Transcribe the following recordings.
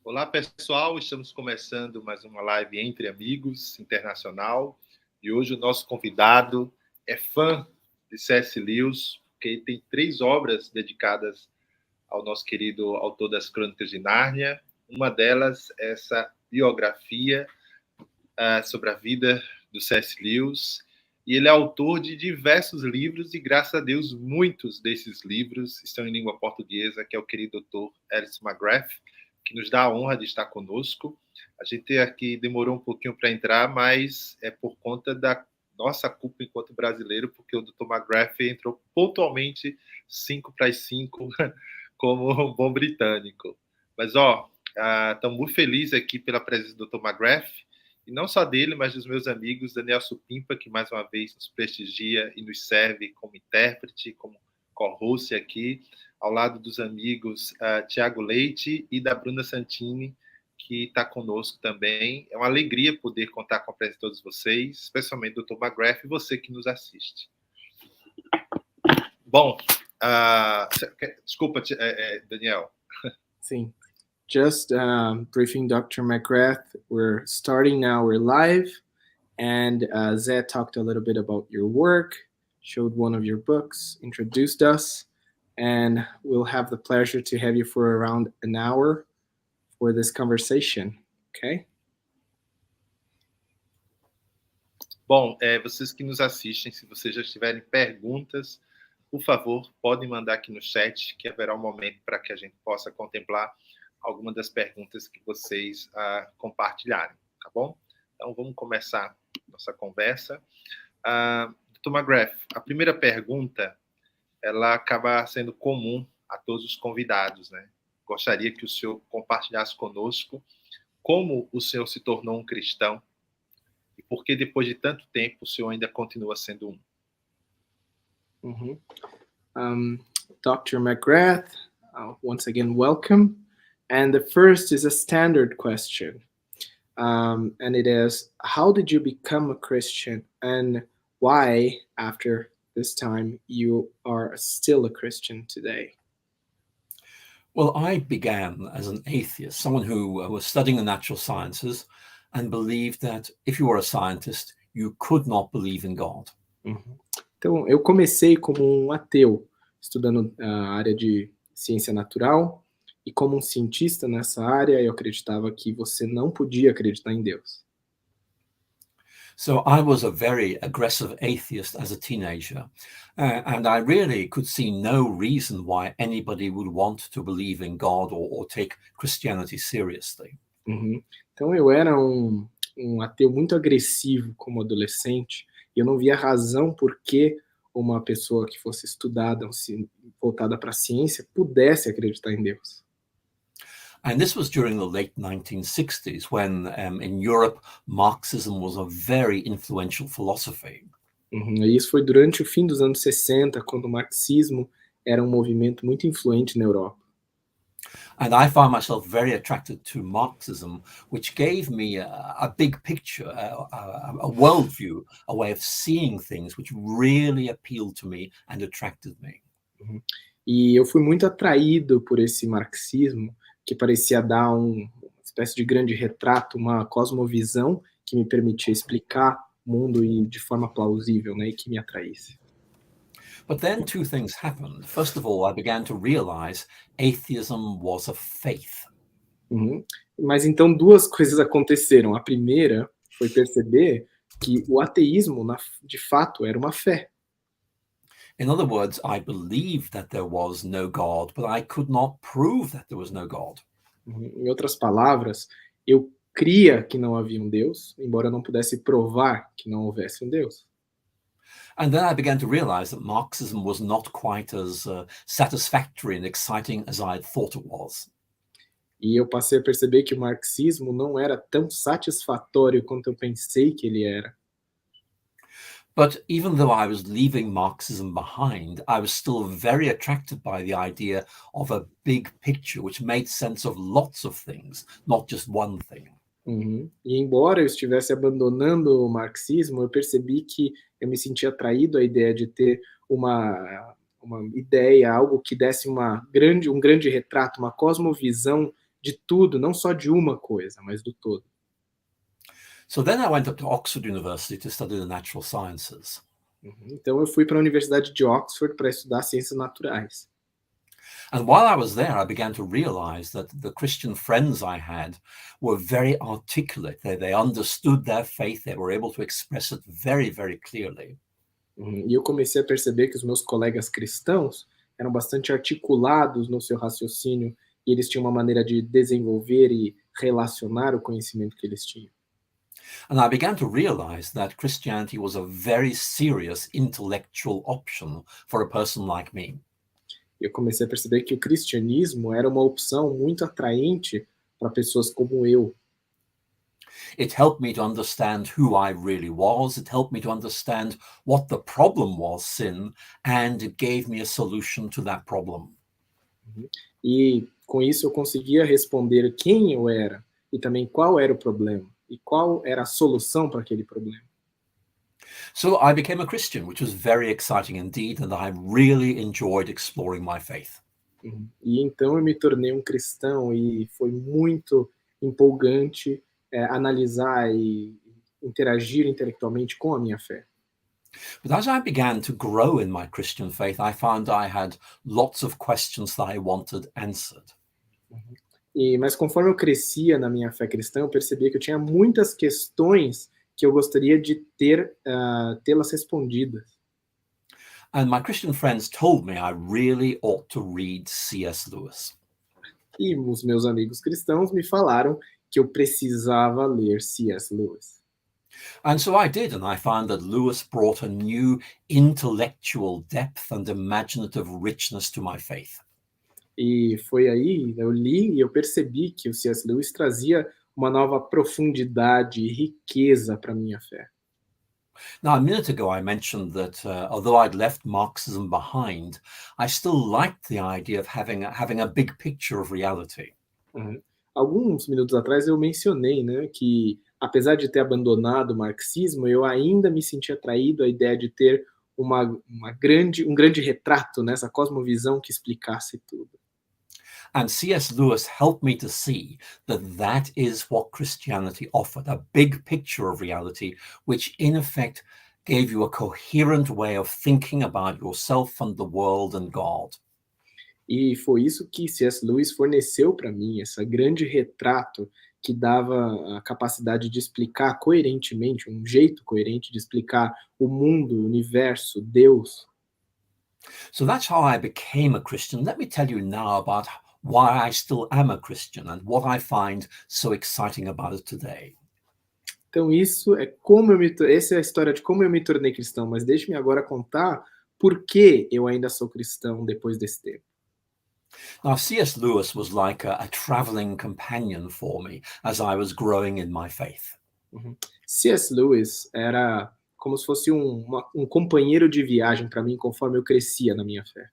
Olá, pessoal. Estamos começando mais uma live Entre Amigos internacional. E hoje o nosso convidado é fã de C.S. Lewis, porque ele tem 3 obras dedicadas ao nosso querido autor das Crônicas de Nárnia. Uma delas é essa biografia sobre a vida do C.S. Lewis. E ele é autor de diversos livros e, graças a Deus, muitos desses livros estão em língua portuguesa, que é o querido doutor Alister McGrath, que nos dá a honra de estar conosco. A gente aqui demorou um pouquinho para entrar, mas é por conta da nossa culpa enquanto brasileiro, porque o Dr. McGrath entrou pontualmente 5 para as 5, como um bom britânico. Mas, estamos muito felizes aqui pela presença do Dr. McGrath, e não só dele, mas dos meus amigos, Daniel Supimpa, que mais uma vez nos prestigia e nos serve como intérprete, como co-host aqui, ao lado dos amigos Tiago Leite e da Bruna Santini, que está conosco também. É uma alegria poder contar com a presença de todos vocês, especialmente do Dr. McGrath e você que nos assiste. Bom, desculpa, Daniel. Sim. Just briefing Dr. McGrath, we're starting now, we're live, and Zé talked a little bit about your work, showed one of your books, introduced us, and we'll have the pleasure to have you for around an hour for this conversation, okay? Bom, vocês que nos assistem, se vocês já tiverem perguntas, por favor, podem mandar aqui no chat, que haverá um momento para que a gente possa contemplar algumas das perguntas que vocês compartilharem, tá bom? Então, vamos começar nossa conversa. Dr. McGrath, a primeira pergunta, ela acaba sendo comum a todos os convidados, né? Gostaria que o senhor compartilhasse conosco como o senhor se tornou um cristão e por que, depois de tanto tempo, o senhor ainda continua sendo um. Dr. McGrath, once again, welcome. And the first is a standard question. And it is, how did you become a Christian? And why, after this time, you are still a Christian today? Well, I began as an atheist, someone who was studying the natural sciences and believed that if you were a scientist, you could not believe in God. Então, eu comecei como um ateu, estudando a área de ciência natural, e como um cientista nessa área, eu acreditava que você não podia acreditar em Deus. So I was a very aggressive atheist as a teenager, and I really could see no reason why anybody would want to believe in God or take Christianity seriously. Então eu era um ateu muito agressivo como adolescente, e eu não via razão por que uma pessoa que fosse estudada, voltada para a ciência, pudesse acreditar em Deus. And this was during the late 1960s, when in Europe, Marxism was a very influential philosophy. E isso foi durante o fim dos anos 60, quando o marxismo era um movimento muito influente na Europa. And I found myself very attracted to Marxism, which gave me a big picture, a worldview, a way of seeing things, which really appealed to me and attracted me. E eu fui muito atraído por esse marxismo, que parecia dar uma espécie de grande retrato, uma cosmovisão que me permitia explicar o mundo de forma plausível, né, e que me atraísse. But then 2 things happened. First of all, I began to realize atheism was a faith. Mas então 2 coisas aconteceram. A primeira foi perceber que o ateísmo, de fato, era uma fé. In other words, I believed that there was no God, but I could not prove that there was no God. Em outras palavras, eu cria que não havia um Deus, embora eu não pudesse provar que não houvesse um Deus. And then I began to realize that Marxism was not quite as satisfactory and exciting as I had thought it was. E eu passei a perceber que o marxismo não era tão satisfatório quanto eu pensei que ele era. But even though I was leaving Marxism behind, I was still very attracted by the idea of a big picture which made sense of lots of things, not just one thing. E embora eu estivesse abandonando o marxismo, eu percebi que eu me sentia atraído à ideia de ter uma ideia, algo que desse um grande retrato, uma cosmovisão de tudo, não só de uma coisa, mas do todo. So then I went up to Oxford University to study the natural sciences. Então eu fui para a Universidade de Oxford para estudar ciências naturais. And while I was there, I began to realize that the Christian friends I had were very articulate. They understood their faith. They were able to express it very, very clearly. E eu comecei a perceber que os meus colegas cristãos eram bastante articulados no seu raciocínio e eles tinham uma maneira de desenvolver e relacionar o conhecimento que eles tinham. And I began to realize that Christianity was a very serious intellectual option for a person like me. Eu comecei a perceber que o cristianismo era uma opção muito atraente para pessoas como eu. It helped me to understand who I really was. It helped me to understand what the problem was, sin, and it gave me a solution to that problem. E com isso eu conseguia responder quem eu era e também qual era o problema e qual era a solução para aquele problema. So I became a Christian, which was very exciting indeed, and I really enjoyed exploring my faith. E então eu me tornei um cristão e foi muito empolgante analisar e interagir intelectualmente com a minha fé. But as I began to grow in my Christian faith, I found I had lots of questions that I wanted answered. Mas conforme eu crescia na minha fé cristã, eu percebia que eu tinha muitas questões que eu gostaria de tê-las respondidas. And my Christian friends told me I really ought to read C.S. Lewis. E os meus amigos cristãos me falaram que eu precisava ler C.S. Lewis. And so I did, and I found that Lewis brought a new intellectual depth and imaginative richness to my faith. E foi aí, eu li e eu percebi que o C.S. Lewis trazia uma nova profundidade e riqueza para a minha fé. Now, a minute ago, I mentioned that although I'd left Marxism behind, I still liked the idea of having a big picture of reality. Alguns minutos atrás eu mencionei, né, que apesar de ter abandonado o marxismo, eu ainda me sentia atraído à ideia de ter um grande retrato, né, essa cosmovisão que explicasse tudo. And C.S. Lewis helped me to see that that is what Christianity offered, a big picture of reality, which in effect gave you a coherent way of thinking about yourself and the world and God. E foi isso que C.S. Lewis forneceu para mim, esse grande retrato que dava a capacidade de explicar coerentemente, um jeito coerente de explicar o mundo, o universo, Deus. So that's how I became a Christian. Let me tell you now about why I still am a Christian and what I find so exciting about it today. Então essa é a história de como eu me tornei cristão, mas deixe-me agora contar por que eu ainda sou cristão depois desse tempo. Now, C.S. Lewis was like a traveling companion for me as I was growing in my faith. C.S. Lewis era como se fosse um companheiro de viagem para mim conforme eu crescia na minha fé.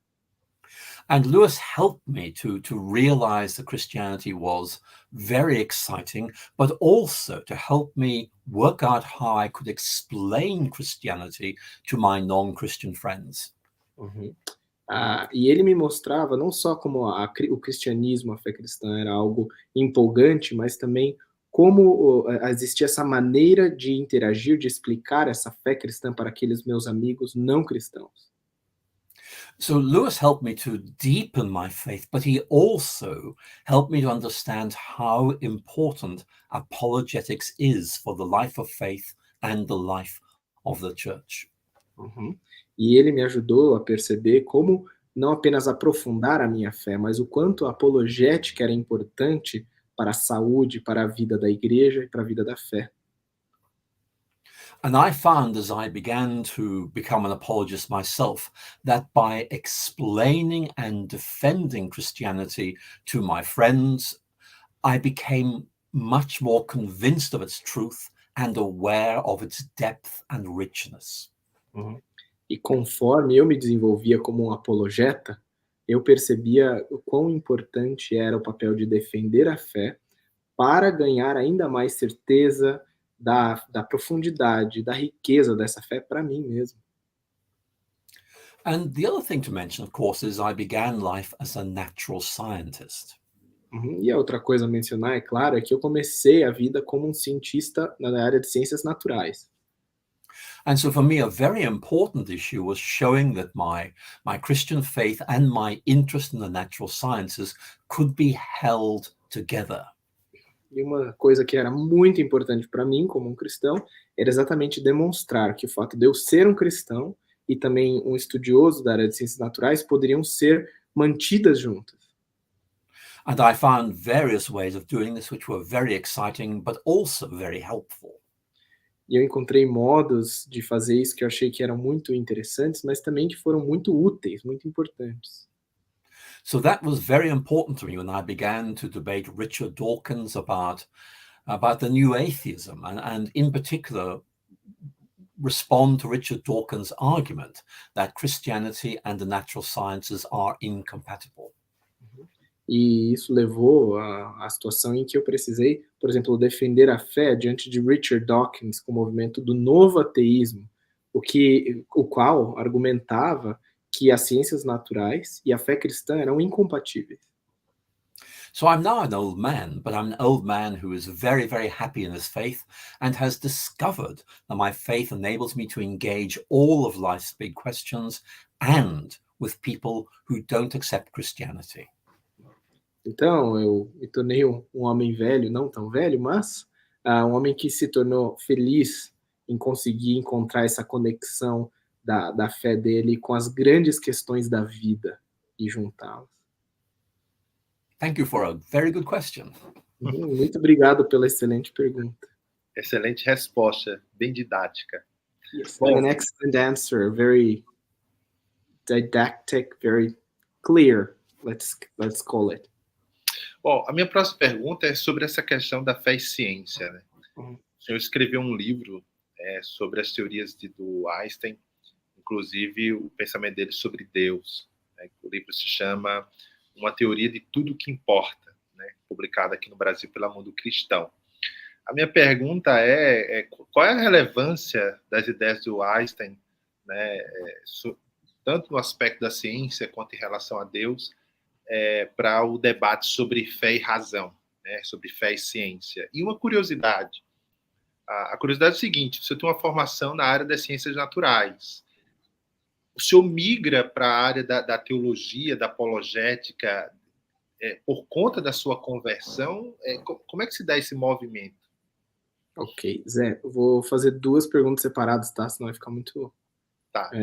And Lewis helped me to realize that Christianity was very exciting, but also to help me work out how I could explain Christianity to my non-Christian friends. E ele me mostrava não só como o cristianismo, a fé cristã era algo empolgante, mas também como existia essa maneira de interagir, de explicar essa fé cristã para aqueles meus amigos não cristãos. So Lewis helped me to deepen my faith, but he also helped me to understand how important apologetics is for the life of faith and the life of the church. E ele me ajudou a perceber como não apenas aprofundar a minha fé, mas o quanto a apologética era importante para a saúde, para a vida da igreja e para a vida da fé. And I found as I began to become an apologist myself that by explaining and defending Christianity to my friends, I became much more convinced of its truth and aware of its depth and richness. E conforme eu me desenvolvia como um apologeta, eu percebia o quão importante era o papel de defender a fé para ganhar ainda mais certeza da profundidade, da riqueza dessa fé para mim mesmo. And the other thing to mention, of course, is I began life as a natural scientist. Uhum. E a outra coisa a mencionar, é claro, é que eu comecei a vida como um cientista na área de ciências naturais. And so for me, a very important issue was showing that my Christian faith and my interest in the natural sciences could be held together. E uma coisa que era muito importante para mim, como um cristão, era exatamente demonstrar que o fato de eu ser um cristão e também um estudioso da área de ciências naturais poderiam ser mantidas juntas. And I found various ways of doing this, which were very exciting, but also very helpful. E eu encontrei modos de fazer isso que eu achei que eram muito interessantes, mas também que foram muito úteis, muito importantes. So that was very important to me when I began to debate Richard Dawkins about the new atheism, and in particular respond to Richard Dawkins' argument that Christianity and the natural sciences are incompatible. E isso levou à situação em que eu precisei, por exemplo, defender a fé diante de Richard Dawkins com o movimento do novo ateísmo, o qual argumentava que as ciências naturais e a fé cristã eram incompatíveis. So I'm now an old man, but I'm an old man who is very, very happy in his faith and has discovered that my faith enables me to engage all of life's big questions and with people who don't accept Christianity. Então, eu me tornei um homem velho, não tão velho, mas um homem que se tornou feliz em conseguir encontrar essa conexão da fé dele com as grandes questões da vida e juntá-las. Thank you for a very good question. Muito obrigado pela excelente pergunta. Excelente resposta, bem didática. Yes, and an excellent answer, very didactic, very clear, let's call it. Bom, a minha próxima pergunta é sobre essa questão da fé e ciência, né? O senhor escreveu um livro sobre as teorias do Einstein, inclusive o pensamento dele sobre Deus, né? O livro se chama Uma Teoria de Tudo que Importa, né? Publicado aqui no Brasil pela Mundo Cristão. A minha pergunta é qual é a relevância das ideias do Einstein, né? Tanto no aspecto da ciência quanto em relação a Deus, para o debate sobre fé e razão, né? Sobre fé e ciência. E uma curiosidade. A curiosidade é o seguinte: você tem uma formação na área das ciências naturais. O senhor migra para a área da teologia, da apologética, por conta da sua conversão? Como é que se dá esse movimento? Ok, Zé, eu vou fazer duas perguntas separadas, tá? Senão vai ficar muito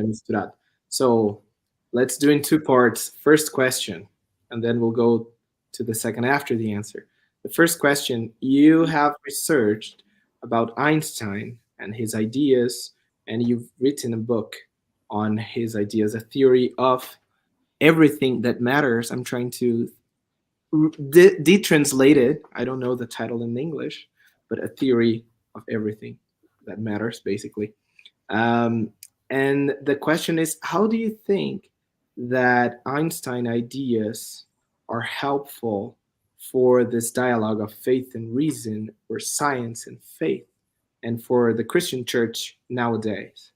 misturado. So, let's do in two parts. First question, and then we'll go to the second after the answer. The first question, you have researched about Einstein and his ideas, and you've written a book on his ideas, a theory of everything that matters. I'm trying to de-translate it. I don't know the title in English, but a theory of everything that matters, basically. And the question is, how do you think that Einstein ideas are helpful for this dialogue of faith and reason, or science and faith, and for the Christian church nowadays?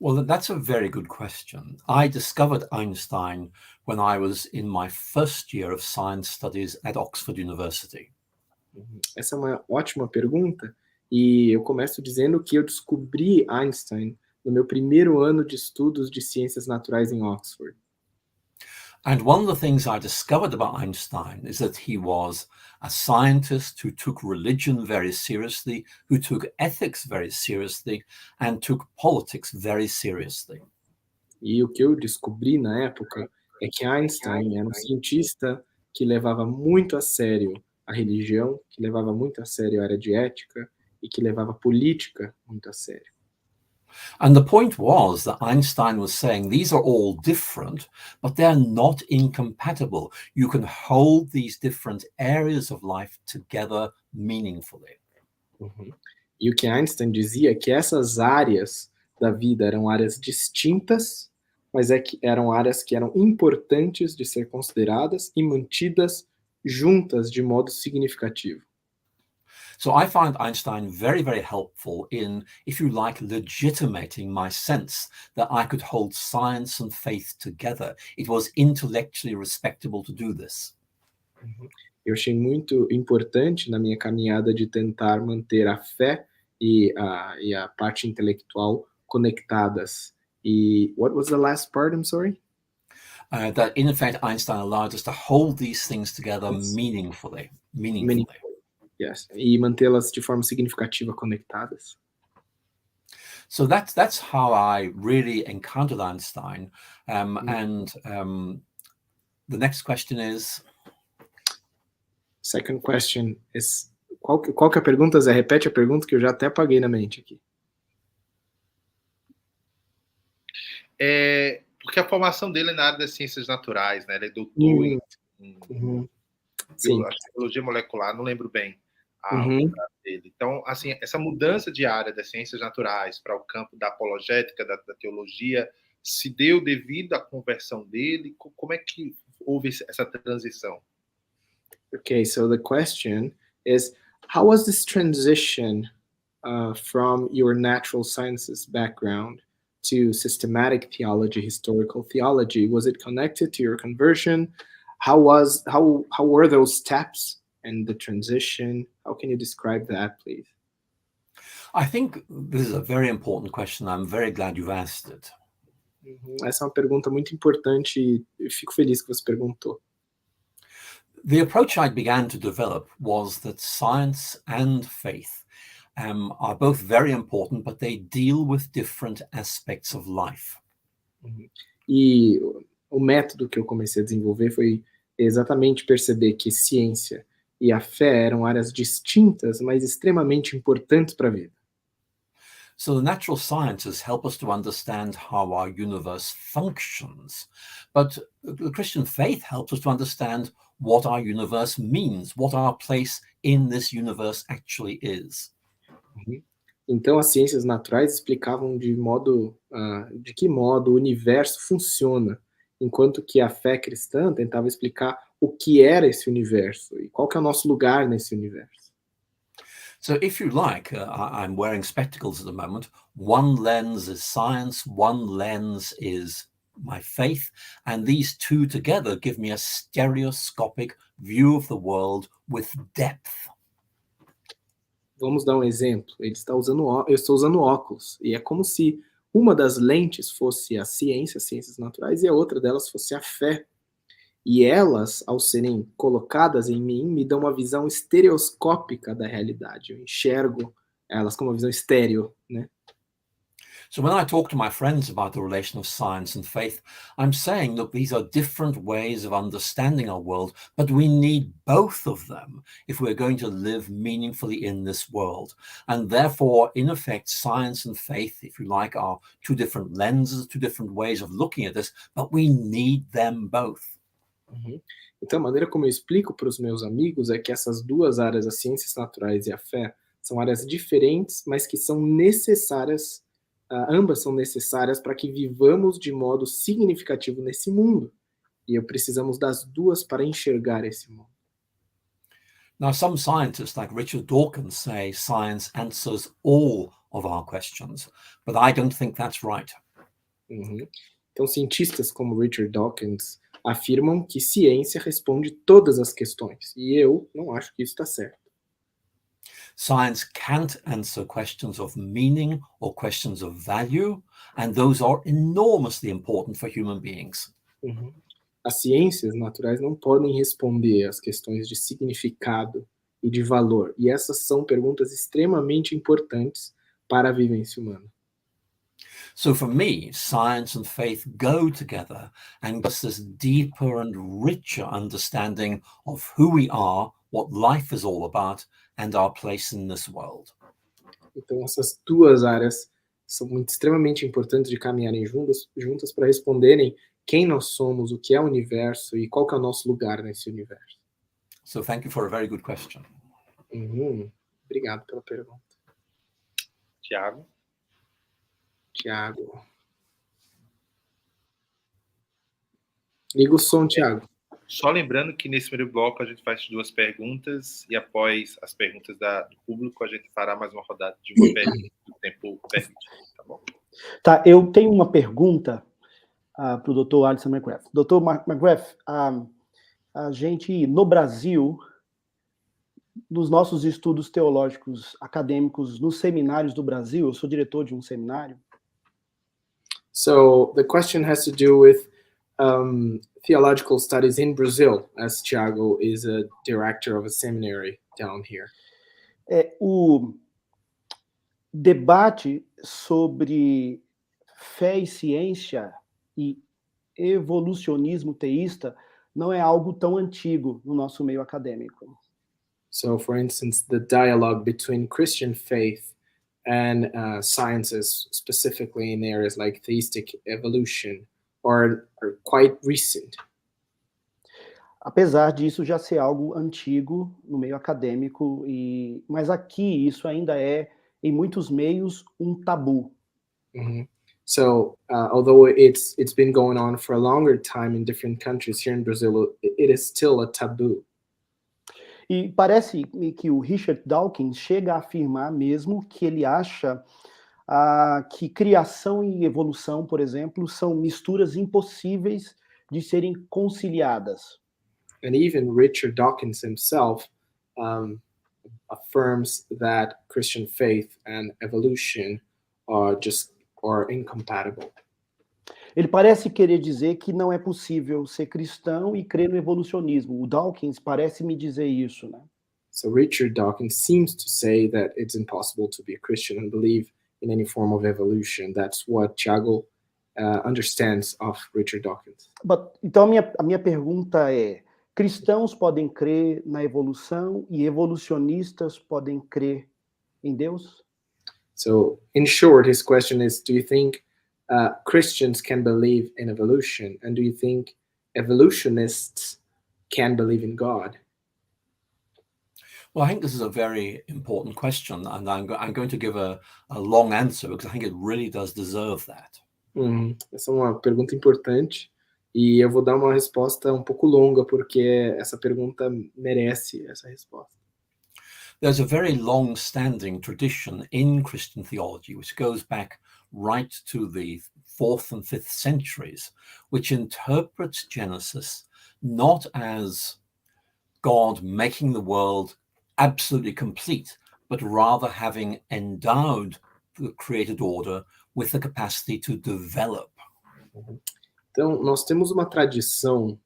Well, that's a very good question. I discovered Einstein when I was in my first year of science studies at Oxford University. Essa é uma ótima pergunta, e eu começo dizendo que eu descobri Einstein no meu primeiro ano de estudos de ciências naturais em Oxford. And one of the things I discovered about Einstein is that he was a scientist who took religion very seriously, who took ethics very seriously, and took politics very seriously. E o que eu descobri na época é que Einstein era um cientista que levava muito a sério a religião, que levava muito a sério a área de ética e que levava a política muito a sério. And the point was that Einstein was saying these are all different, but they're not incompatible. You can hold these different areas of life together meaningfully. E o que Einstein dizia é que essas áreas da vida eram áreas distintas, mas eram áreas que eram importantes de ser consideradas e mantidas juntas de modo significativo. So I found Einstein very, very helpful in, if you like, legitimating my sense that I could hold science and faith together. It was intellectually respectable to do this. Eu achei muito importante na minha caminhada de tentar manter a fé e a parte intelectual conectadas. E what was the last part? I'm sorry. That in effect Einstein allowed us to hold these things together Yes. meaningfully. Yes. E mantê-las de forma significativa conectadas. So that's how I really encountered Einstein. And the next question is. Second question is, qual que é a pergunta, Zé? Repete a pergunta que eu já até apaguei na mente aqui. Porque a formação dele é na área das ciências naturais, né? Ele é doutor em biologia molecular, não lembro bem a dele. Então, assim, essa mudança de área das ciências naturais para o campo da apologética, da teologia, se deu devido à conversão dele? Como é que houve essa transição? Okay, so the question is, how was this transition from your natural sciences background to systematic theology, historical theology? Was it connected to your conversion? How were those steps and the transition? How can you describe that, please? I think this is a very important question. I'm very glad you've asked it. Essa é uma pergunta muito importante e eu fico feliz que você perguntou. The approach I began to develop was that science and faith are both very important, but they deal with different aspects of life. E o método que eu comecei a desenvolver foi exatamente perceber que ciência e a fé eram áreas distintas, mas extremamente importantes para a vida. So the natural sciences help us to understand how our universe functions, but the Christian faith helps us to understand what our universe means, what our place in this universe actually is. Então, as ciências naturais explicavam de que modo o universo funciona, enquanto que a fé cristã tentava explicar o que era esse universo e qual que é o nosso lugar nesse universo. So if you like, I'm wearing spectacles at the moment. One lens is science, one lens is my faith, and these two together give me a stereoscopic view of the world with depth. Vamos dar um exemplo. Eu estou usando óculos, e é como se uma das lentes fosse a ciência, as ciências naturais, e a outra delas fosse a fé. E elas, ao serem colocadas em mim, me dão uma visão estereoscópica da realidade. Eu enxergo elas como uma visão estéreo, né? So when I talk to my friends about the relation of science and faith, I'm saying that these are different ways of understanding our world, but we need both of them if we're going to live meaningfully in this world. And therefore, in effect, science and faith, if you like, are two different lenses, two different ways of looking at this, but we need them both. Então, a maneira como eu explico para os meus amigos é que essas duas áreas, as ciências naturais e a fé, são áreas diferentes, mas que são necessárias, ambas são necessárias para que vivamos de modo significativo nesse mundo. E precisamos das duas para enxergar esse mundo. Now, some scientists like Richard Dawkins say science answers all of our questions, but I don't think that's right. Então, cientistas como Richard Dawkins afirmam que ciência responde todas as questões, e eu não acho que isso está certo. Science can't answer questions of meaning or questions of value, and those are enormously important for human beings. As ciências naturais não podem responder às questões de significado e de valor, e essas são perguntas extremamente importantes para a vivência humana. So for me, science and faith go together and give us this deeper and richer understanding of who we are, what life is all about, and our place in this world. Então essas duas áreas são extremamente importantes de caminharem juntas para responderem quem nós somos, o que é o universo e qual que é o nosso lugar nesse universo. So thank you for a very good question. Obrigado pela pergunta. Tiago. Liga o som, Tiago. Só lembrando que nesse primeiro bloco a gente faz 2 perguntas e após as perguntas do público a gente fará mais uma rodada de uma pergunta do tempo permitido, tá bom? Tá, eu tenho uma pergunta para o Dr. Alister McGrath. Dr. McGrath, A gente, no Brasil, nos nossos estudos teológicos acadêmicos, nos seminários do Brasil, eu sou diretor de um seminário. So the question has to do with theological studies in Brazil, as Thiago is a director of a seminary down here. O debate sobre fé e ciência e evolucionismo teísta não é algo tão antigo no nosso meio acadêmico. So, for instance, the dialogue between Christian faith and sciences, specifically in areas like theistic evolution, are quite recent. Apesar disso já ser algo antigo no meio acadêmico, mas aqui isso ainda é, em muitos meios, um tabu. Mm-hmm. So, although it's been going on for a longer time in different countries, here in Brazil, it is still a taboo. E parece-me que o Richard Dawkins chega a afirmar mesmo que ele acha que criação e evolução, por exemplo, são misturas impossíveis de serem conciliadas. And even Richard Dawkins himself affirms that Christian faith and evolution are incompatible. Ele parece querer dizer que não é possível ser cristão e crer no evolucionismo. O Dawkins parece me dizer isso, né? So Richard Dawkins seems to say that it's impossible to be a Christian and believe in any form of evolution. That's what Thiago understands of Richard Dawkins. Então a minha pergunta é: cristãos podem crer na evolução e evolucionistas podem crer em Deus? So, in short, his question is, do you think Christians can believe in evolution? And do you think evolutionists can believe in God? Well, I think this is a very important question, and I'm going to give a long answer because I think it really does deserve that. Essa é uma pergunta importante e eu vou dar uma resposta um pouco longa porque essa pergunta merece essa resposta. There's a very long-standing tradition in Christian theology which goes back right to the 4th and 5th centuries, which interprets Genesis not as God making the world absolutely complete, but rather having endowed the created order with the capacity to develop. Então, nós temos uma tradição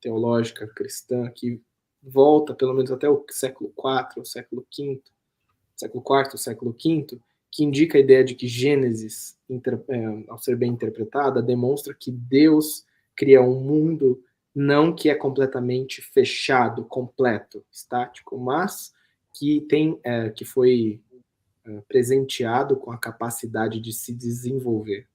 teológica cristã que volta pelo menos até o século IV, século V, que indica a ideia de que Gênesis, ao ser bem interpretada, demonstra que Deus cria um mundo não que é completamente fechado, completo, estático, mas que foi presenteado com a capacidade de se desenvolver.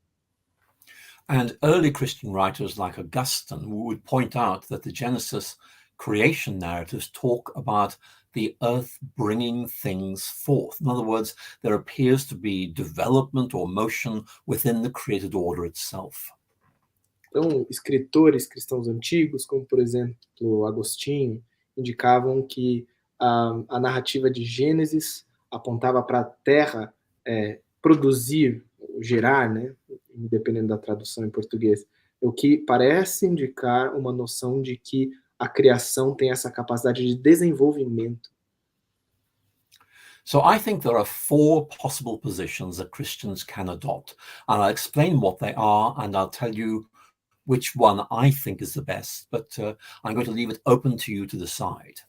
And early Christian writers like Augustine would point out that the Genesis creation narratives talk about the earth bringing things forth. In other words, there appears to be development or motion within the created order itself. Então, escritores cristãos antigos, como por exemplo Agostinho, indicavam que a narrativa de Gênesis apontava para a Terra produzir, gerar, né, dependendo da tradução em português, o que parece indicar uma noção de que a criação tem essa capacidade de desenvolvimento. So I think there are 4 possible positions that Christians can adopt, and I'll explain what they are, and I'll tell you which one I think is the best, but I'm going to leave it open to you to decide.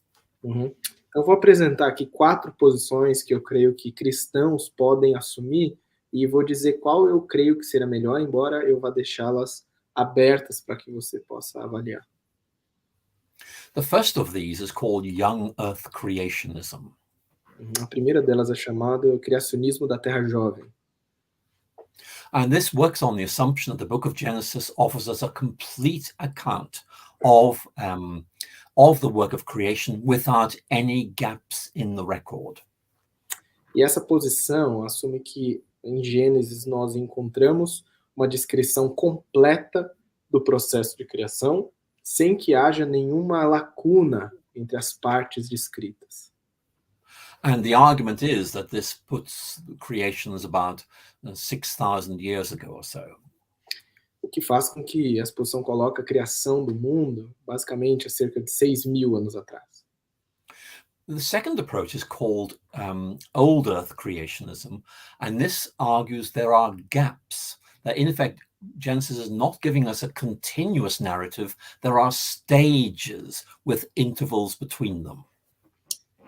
Eu vou apresentar aqui 4 posições que eu creio que cristãos podem assumir e vou dizer qual eu creio que será melhor, embora eu vá deixá-las abertas para que você possa avaliar. The first of these is called Young Earth Creationism. A primeira delas é chamada criacionismo da Terra Jovem. And this works on the assumption that the book of Genesis offers us a complete account of the work of creation without any gaps in the record. E essa posição assume que em Gênesis nós encontramos uma descrição completa do processo de criação, sem que haja nenhuma lacuna entre as partes descritas. And the argument is that this puts creation as about 6,000 years ago or so. que faz com que a exposição coloque a criação do mundo, basicamente, há cerca de 6.000 anos atrás. The second approach is called Old Earth creationism, and this argues there are gaps, that in effect Genesis is not giving us a continuous narrative, there are stages with intervals between them.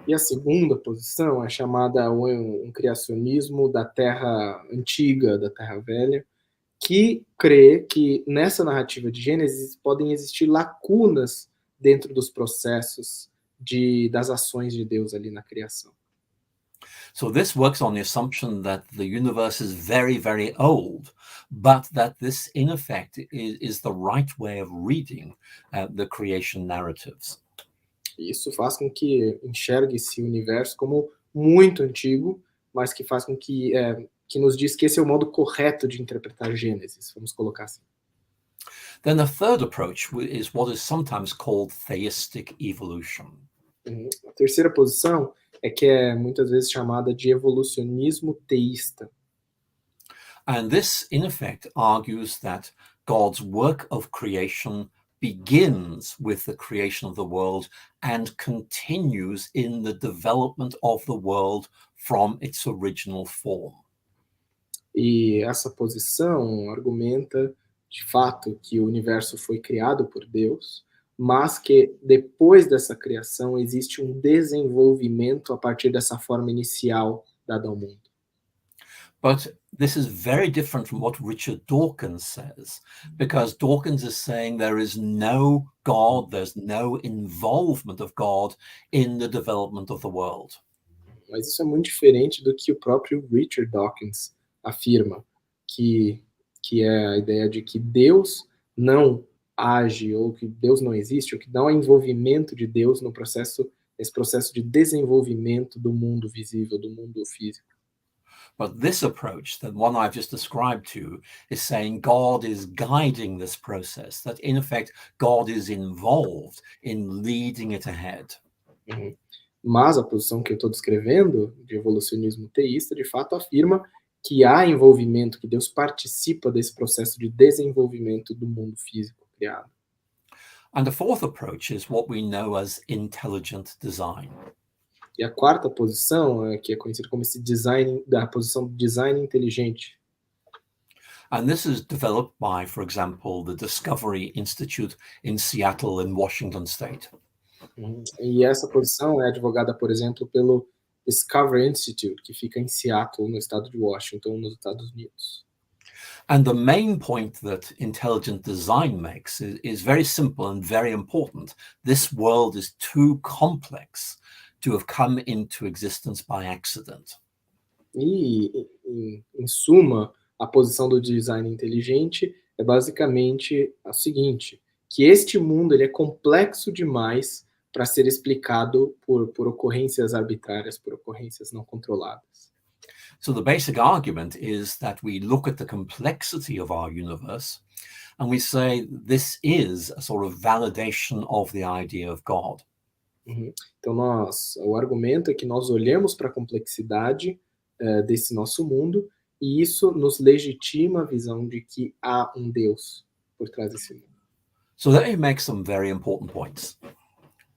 E a segunda posição é chamada um criacionismo da Terra Antiga, da Terra Velha, que crê que nessa narrativa de Gênesis podem existir lacunas dentro dos processos das ações de Deus ali na criação. So this works on the assumption that the universe is very, very old, but that this, in effect, is the right way of reading the creation narratives. Isso faz com que enxergue esse universo como muito antigo, mas que faz com que nos diz que esse é o modo correto de interpretar Gênesis, vamos colocar assim. Then the third approach is what is sometimes called theistic evolution. A terceira posição é que é muitas vezes chamada de evolucionismo teísta. And this, in effect, argues that God's work of creation begins with the creation of the world and continues in the development of the world from its original form. E essa posição argumenta, de fato, que o universo foi criado por Deus, mas que depois dessa criação existe um desenvolvimento a partir dessa forma inicial dada ao mundo. But this is very different from what Richard Dawkins says, because Dawkins is saying there is no God, there's no involvement of God in the development of the world. Mas isso é muito diferente do que o próprio Richard Dawkins afirma, que é a ideia de que Deus não age, ou que Deus não existe, ou que não há envolvimento de Deus nesse processo de desenvolvimento do mundo visível, do mundo físico. But this approach, the one I've just described to you, is saying God is guiding this process, that in effect God is involved in leading it ahead. Mas a posição que eu estou descrevendo, de evolucionismo teísta, de fato afirma que há envolvimento, que Deus participa desse processo de desenvolvimento do mundo físico criado. And the fourth approach is what we know as intelligent design. E a quarta posição, que é conhecida como esse design, da posição do design inteligente. And this is developed by, for example, the Discovery Institute in Seattle in Washington State. E essa posição é advogada, por exemplo, pelo Discovery Institute, que fica em Seattle, no estado de Washington, nos Estados Unidos. And the main point that intelligent design makes is very simple and very important. This world is too complex to have come into existence by accident. E, em suma, a posição do design inteligente é basicamente a seguinte, que este mundo ele é complexo demais para ser explicado por ocorrências arbitrárias, por ocorrências não controladas. So the basic argument is that we look at the complexity of our universe and we say this is a sort of validation of the idea of God. Então, o argumento é que nós olhamos para a complexidade desse nosso mundo e isso nos legitima a visão de que há um Deus por trás desse mundo. So let me make some very important points.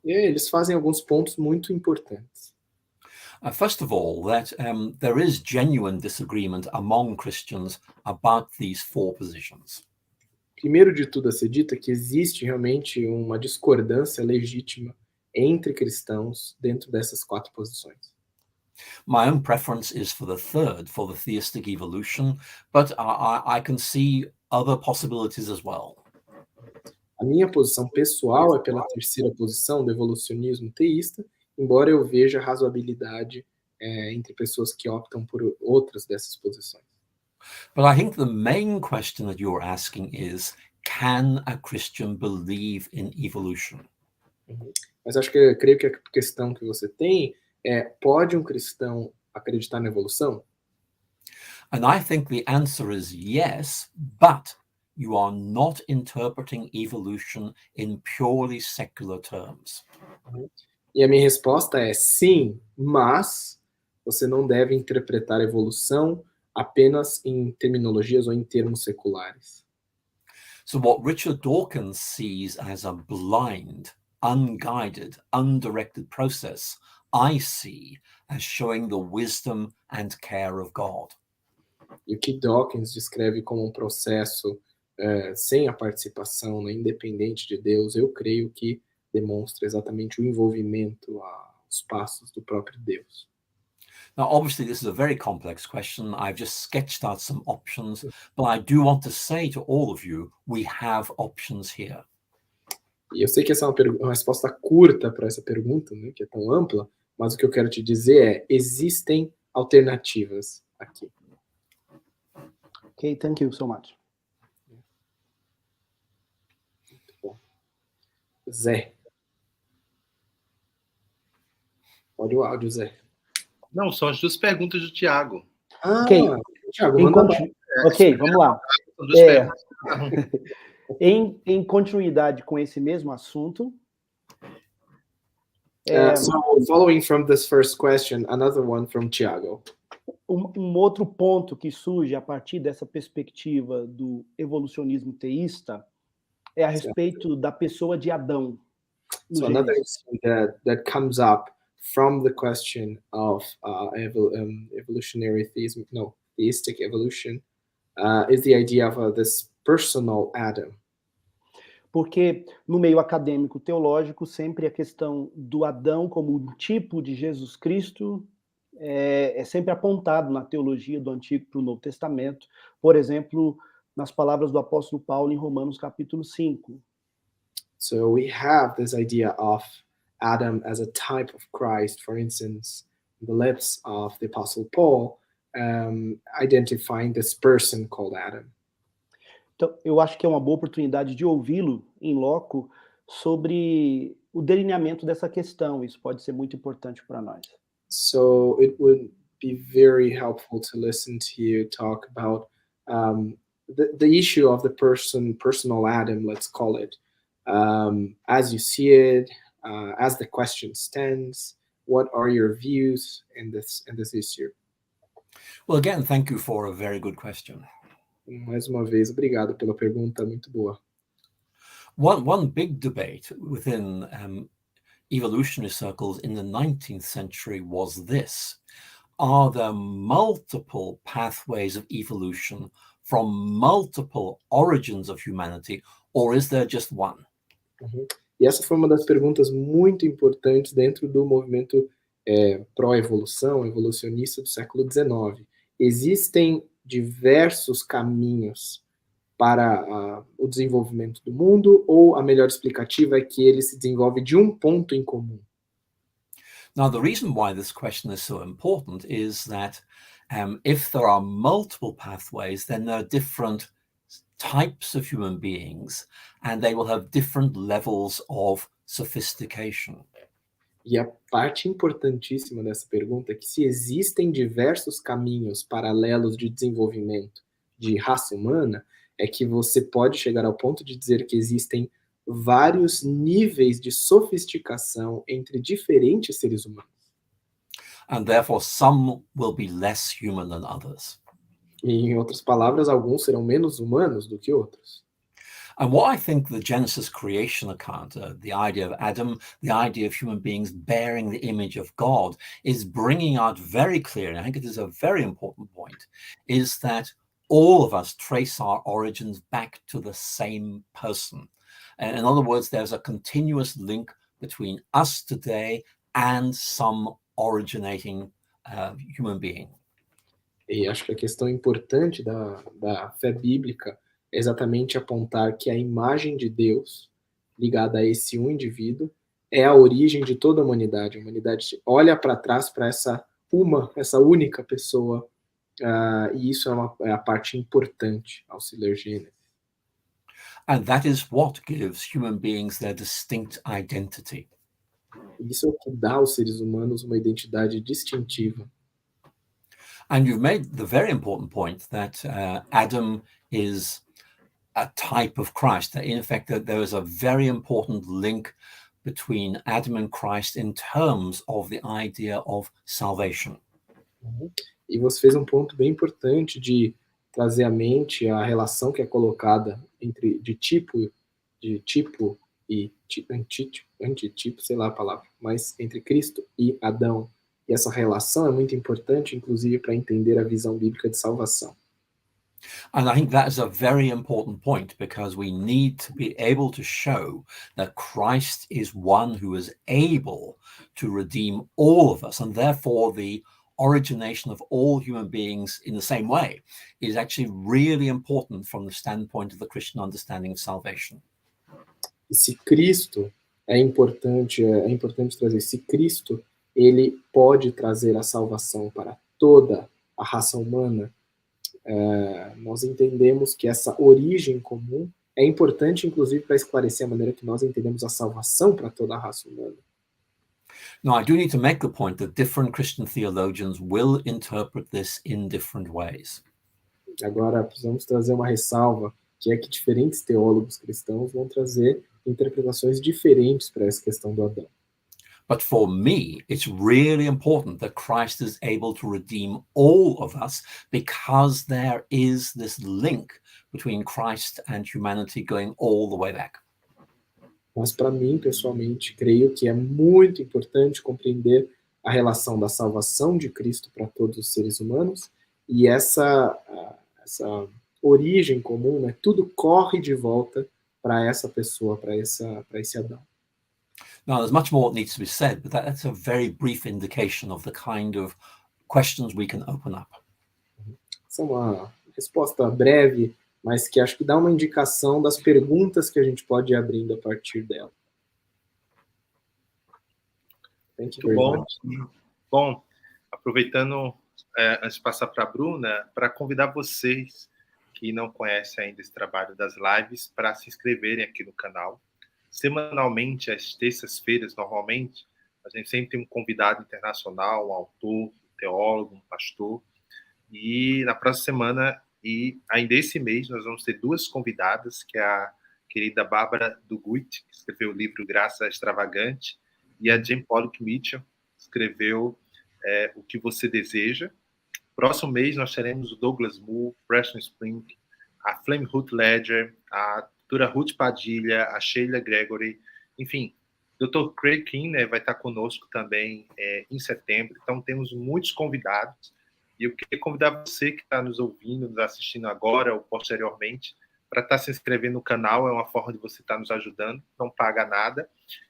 E eles fazem alguns pontos muito importantes. First of all, that there is genuine disagreement among Christians about these four positions. Primeiro de tudo a ser dito é que existe realmente uma discordância legítima entre cristãos dentro dessas quatro posições. My own preference is for the third, for the theistic evolution, but I can see other possibilities as well. A minha posição pessoal é pela terceira posição do evolucionismo teísta, embora eu veja razoabilidade entre pessoas que optam por outras dessas posições. But I think the main question that you're asking is, can a Christian believe in evolution? Mas creio que a questão que você tem é, pode um cristão acreditar na evolução? And I think the answer is yes, but you are not interpreting evolution in purely secular terms. E a minha resposta é sim, mas você não deve interpretar a evolução apenas em terminologias ou em termos seculares. So what Richard Dawkins sees as a blind, unguided, undirected process, I see as showing the wisdom and care of God. E o que Dawkins descreve como um processo sem a participação, né, independente de Deus, eu creio que demonstra exatamente o envolvimento, os passos do próprio Deus. Now, obviously, this is a very complex question. I've just sketched out some options, but I do want to say to all of you, we have options here. E eu sei que essa é uma resposta curta para essa pergunta, né, que é tão ampla, mas o que eu quero te dizer é, existem alternativas aqui. Okay, thank you so much. Muito bom. Zé. Olha o áudio, Zé. Não, são as duas perguntas do Tiago. Ok. Thiago, manda Ok, vamos lá. São duas perguntas. Em continuidade com esse mesmo assunto. So, following from this first question, another one from Thiago. Outro ponto que surge a partir dessa perspectiva do evolucionismo teísta é a respeito da pessoa de Adão. So another issue that comes up from the question of evolutionary theism, theistic evolution, is the idea of this personal Adam. Porque no meio acadêmico teológico sempre a questão do Adão como um tipo de Jesus Cristo é sempre apontado na teologia do Antigo para o Novo Testamento, por exemplo, nas palavras do apóstolo Paulo em Romanos capítulo 5. So we have this idea of Adam as a type of Christ, for instance, the lips of the apostle Paul, identifying this person called Adam. Então, eu acho que é uma boa oportunidade de ouvi-lo em loco sobre o delineamento dessa questão. Isso pode ser muito importante para nós. So it would be very helpful to listen to you talk about the issue of the personal Adam, let's call it, as you see it, as the question stands. What are your views in this issue? Well, again, thank you for a very good question. Mais uma vez, obrigado pela pergunta, muito boa. One big debate within evolutionary circles in the 19th century was this: are there multiple pathways of evolution from multiple origins of humanity, or is there just one? E essa foi uma das perguntas muito importantes dentro do movimento pró-evolução, evolucionista do século XIX. Existem diversos caminhos para o desenvolvimento do mundo, ou a melhor explicativa é que ele se desenvolve de um ponto em comum? Now, the reason why this question is so important is that if there are multiple pathways, then there are different types of human beings, and they will have different levels of sophistication. E a parte importantíssima dessa pergunta é que se existem diversos caminhos paralelos de desenvolvimento de raça humana, é que você pode chegar ao ponto de dizer que existem vários níveis de sofisticação entre diferentes seres humanos. And therefore, some will be less human than others. E, em outras palavras, alguns serão menos humanos do que outros. And what I think the Genesis creation account, the idea of Adam, the idea of human beings bearing the image of God, is bringing out very clearly, I think it is a very important point, is that all of us trace our origins back to the same person. And in other words, there's a continuous link between us today and some originating human being. E acho que a questão importante da fé bíblica é exatamente apontar que a imagem de Deus, ligada a esse um indivíduo, é a origem de toda a humanidade. A humanidade olha para trás para essa única pessoa, e isso é a parte importante ao se ler Gênesis. And that is what gives human beings their distinct identity. Isso é o que dá aos seres humanos uma identidade distintiva. And you've made the very important point that Adam is a type of Christ. In fact, that there is a very important link between Adam and Christ in terms of the idea of salvation. E você fez um ponto bem importante de trazer à mente a relação que é colocada entre de tipo e antitipo, sei lá a palavra, mas entre Cristo e Adão. E essa relação é muito importante, inclusive, para entender a visão bíblica de salvação. And I think that is a very important point, because we need to be able to show that Christ is one who is able to redeem all of us, and therefore the origination of all human beings in the same way is actually really important from the standpoint of the Christian understanding of salvation. E se Cristo é importante trazer, se Cristo ele pode trazer a salvação para toda a raça humana, nós entendemos que essa origem comum é importante, inclusive, para esclarecer a maneira que nós entendemos a salvação para toda a raça humana. Now, I do need to make the point that different Christian theologians will interpret this in different ways. Agora, precisamos trazer uma ressalva, que é que diferentes teólogos cristãos vão trazer interpretações diferentes para essa questão do Adão. But for me, it's really important that Christ is able to redeem all of us, because there is this link between Christ and humanity going all the way back. Mas para mim, pessoalmente, creio que é muito importante compreender a relação da salvação de Cristo para todos os seres humanos e essa origem comum, né? Tudo corre de volta para essa pessoa, para esse Adão. Now, there's much more that needs to be said, but that's a very brief indication of the kind of questions we can open up. Essa é uma resposta breve, mas que acho que dá uma indicação das perguntas que a gente pode ir abrindo a partir dela. Thank you very much. Bom, aproveitando, antes de passar para a Bruna, para convidar vocês que não conhecem ainda esse trabalho das lives para se inscreverem aqui no canal. Semanalmente, às terças-feiras, normalmente, a gente sempre tem um convidado internacional, um autor, um teólogo, um pastor. E na próxima semana, e ainda esse mês, nós vamos ter duas convidadas, que é a querida Bárbara Duguit, que escreveu o livro Graça Extravagante, e a Jane Pollock Mitchell, que escreveu O que Você Deseja. Próximo mês, nós teremos o Douglas Moore, Preston Spring, a Flame Ruth Ledger, a doutora Ruth Padilha, a Sheila Gregory, enfim, o Dr. Craig King, né, vai estar conosco também em setembro. Então, temos muitos convidados. E eu queria convidar você que está nos ouvindo, nos assistindo agora ou posteriormente, para estar se inscrevendo no canal. É uma forma de você estar nos ajudando, não paga nada.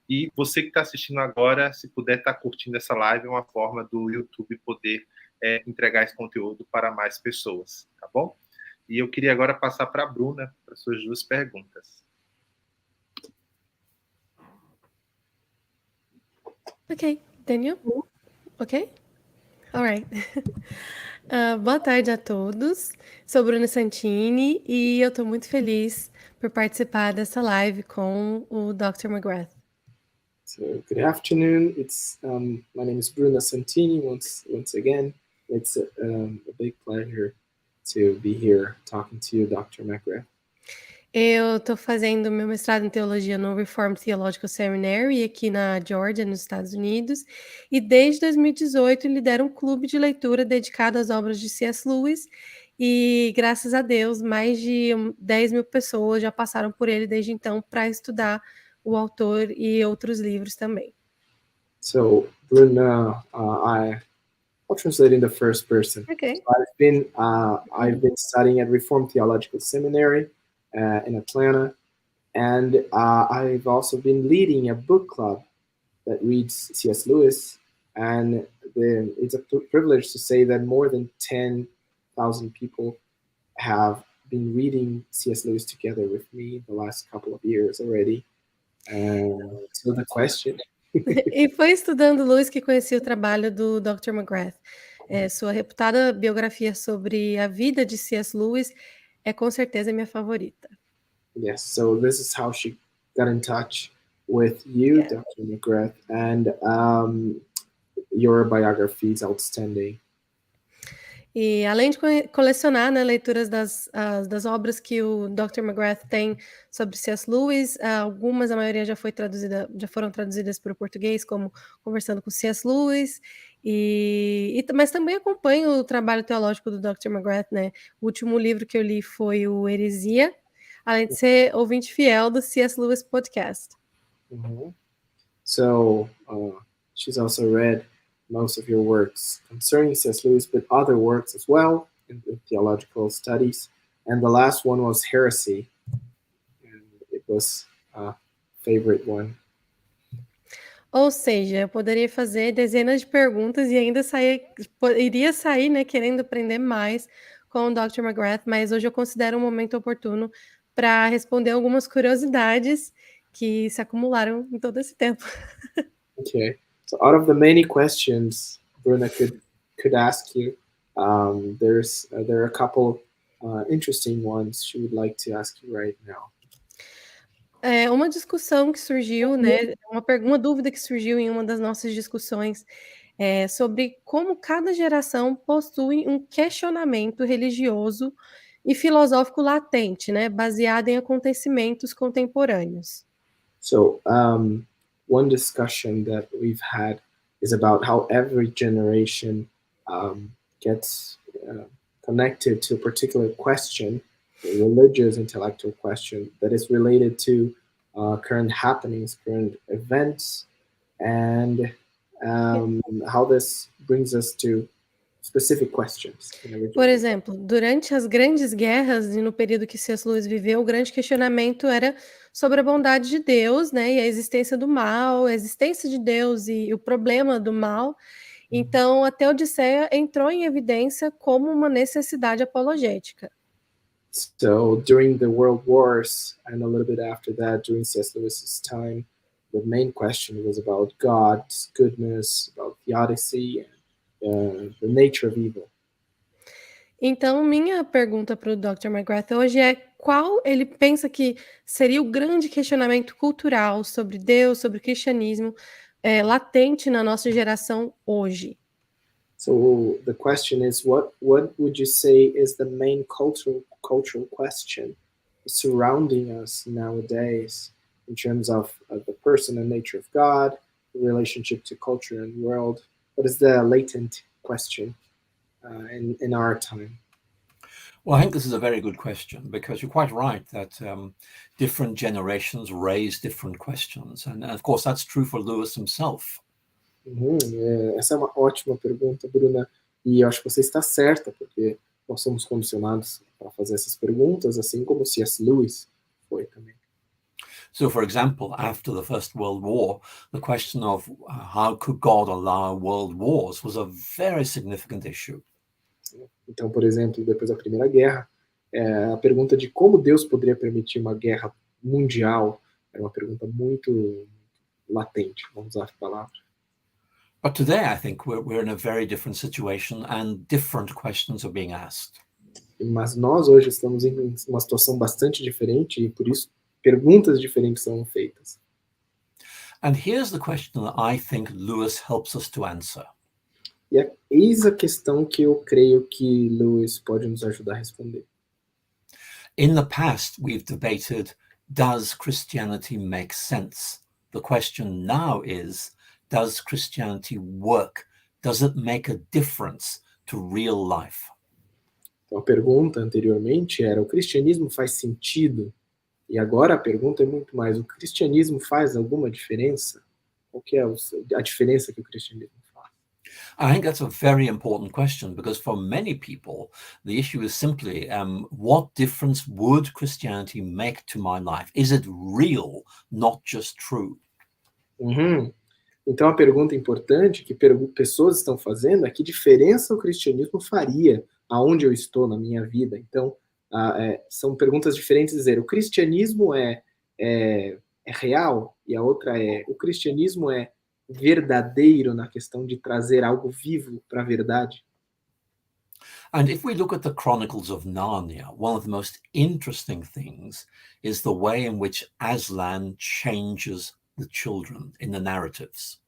E você que está assistindo agora, se puder estar curtindo essa live, é uma forma do YouTube poder entregar esse conteúdo para mais pessoas, tá bom? E eu queria agora passar para a Bruna, para suas duas perguntas. Ok, Daniel? Ok? All right. Boa tarde a todos. Sou Bruna Santini e eu estou muito feliz por participar dessa live com o Dr. McGrath. So, good afternoon. My name is Bruna Santini once again. It's a big pleasure to be here talking to you, Dr. McGrath. Eu estou fazendo meu mestrado em teologia no Reformed Theological Seminary aqui na Georgia, nos Estados Unidos, e desde 2018 lidero um clube de leitura dedicado às obras de C.S. Lewis, e graças a Deus mais de 10 mil pessoas já passaram por ele desde então para estudar o autor e outros livros também. So, Bruna, I'll translate in the first person. Okay. So I've been studying at Reformed Theological Seminary in Atlanta, and I've also been leading a book club that reads C.S. Lewis, and it's a privilege to say that more than 10,000 people have been reading C.S. Lewis together with me the last couple of years already. So the question... E foi estudando Lewis que conheci o trabalho do Dr. McGrath. Sua reputada biografia sobre a vida de C.S. Lewis é com certeza minha favorita. Yes, so this is how she got in touch with you, Yeah. Dr. McGrath, and your biography is outstanding. E além de colecionar, né, leituras das obras que o Dr. McGrath tem sobre C.S. Lewis, a maioria já foram traduzidas para o português, como Conversando com C.S. Lewis, mas também acompanho o trabalho teológico do Dr. McGrath, né? O último livro que eu li foi o Heresia, além de ser ouvinte fiel do C.S. Lewis Podcast. So she's also read most of your works concerning C.S. Lewis, but other works as well in the theological studies. And the last one was Heresy, and it was a favorite one. Ou seja, eu poderia fazer dezenas de perguntas e ainda iria sair, né, querendo aprender mais com o Dr. McGrath, mas hoje eu considero um momento oportuno para responder algumas curiosidades que se acumularam em todo esse tempo. Okay. So out of the many questions Bruna could ask you, there are a couple interesting ones she would like to ask you right now. Uma discussão que surgiu, né, uma dúvida que surgiu em uma das nossas discussões sobre como cada geração possui um questionamento religioso e filosófico latente, né, baseado em acontecimentos contemporâneos. So one discussion that we've had is about how every generation gets connected to a particular question, a religious intellectual question that is related to current happenings, current events, and how this brings us to specific questions. Por exemplo, durante as grandes guerras e no período que C.S. Lewis viveu, o grande questionamento era sobre a bondade de Deus, né, e a existência do mal, a existência de Deus e o problema do mal. Então, a Teodiceia entrou em evidência como uma necessidade apologética. So during the World Wars and a little bit after that, during C.S. Lewis's time, the main question was about God's goodness, about theodicy, and the nature of evil. Então, minha pergunta para o Dr. McGrath hoje é qual ele pensa que seria o grande questionamento cultural sobre Deus, sobre o cristianismo, latente na nossa geração hoje. So the question is, what would you say is the main cultural question surrounding us nowadays in terms of the person and nature of God, the relationship to culture and world? What is the latent question in our time? Well, I think this is a very good question because you're quite right that different generations raise different questions. And of course, that's true for Lewis himself. Essa é uma ótima pergunta, Bruna, e eu acho que você está certa, porque nós somos condicionados para fazer essas perguntas, assim como C.S. Lewis foi também. So, for example, after the First World War, the question of how could God allow world wars was a very significant issue. Então, por exemplo, depois da Primeira Guerra, a pergunta de como Deus poderia permitir uma guerra mundial era uma pergunta muito latente, vamos usar a palavra. But today, I think we're in a very different situation and different questions are being asked. Mas nós hoje estamos em uma situação bastante diferente e por isso perguntas diferentes são feitas. And here's the question that I think Lewis helps us to answer. E eis a questão que eu creio que Lewis pode nos ajudar a responder. In the past, we've debated, does Christianity make sense? The question now is, does Christianity work? Does it make a difference to real life? Então a pergunta anteriormente era, o cristianismo faz sentido? E agora a pergunta é muito mais, o cristianismo faz alguma diferença? Qual que é a diferença que o cristianismo faz? I think that's a very important question because for many people, the issue is simply, what difference would Christianity make to my life? Is it real, not just true? Então a pergunta importante que pessoas estão fazendo é que diferença o cristianismo faria aonde eu estou na minha vida? Então são perguntas diferentes dizer, o cristianismo é real? E a outra é, o cristianismo é verdadeiro na questão de trazer algo vivo para a verdade? And if we look at the Chronicles of Narnia, one of the most interesting things is the way in which Aslan changes the children in the narratives.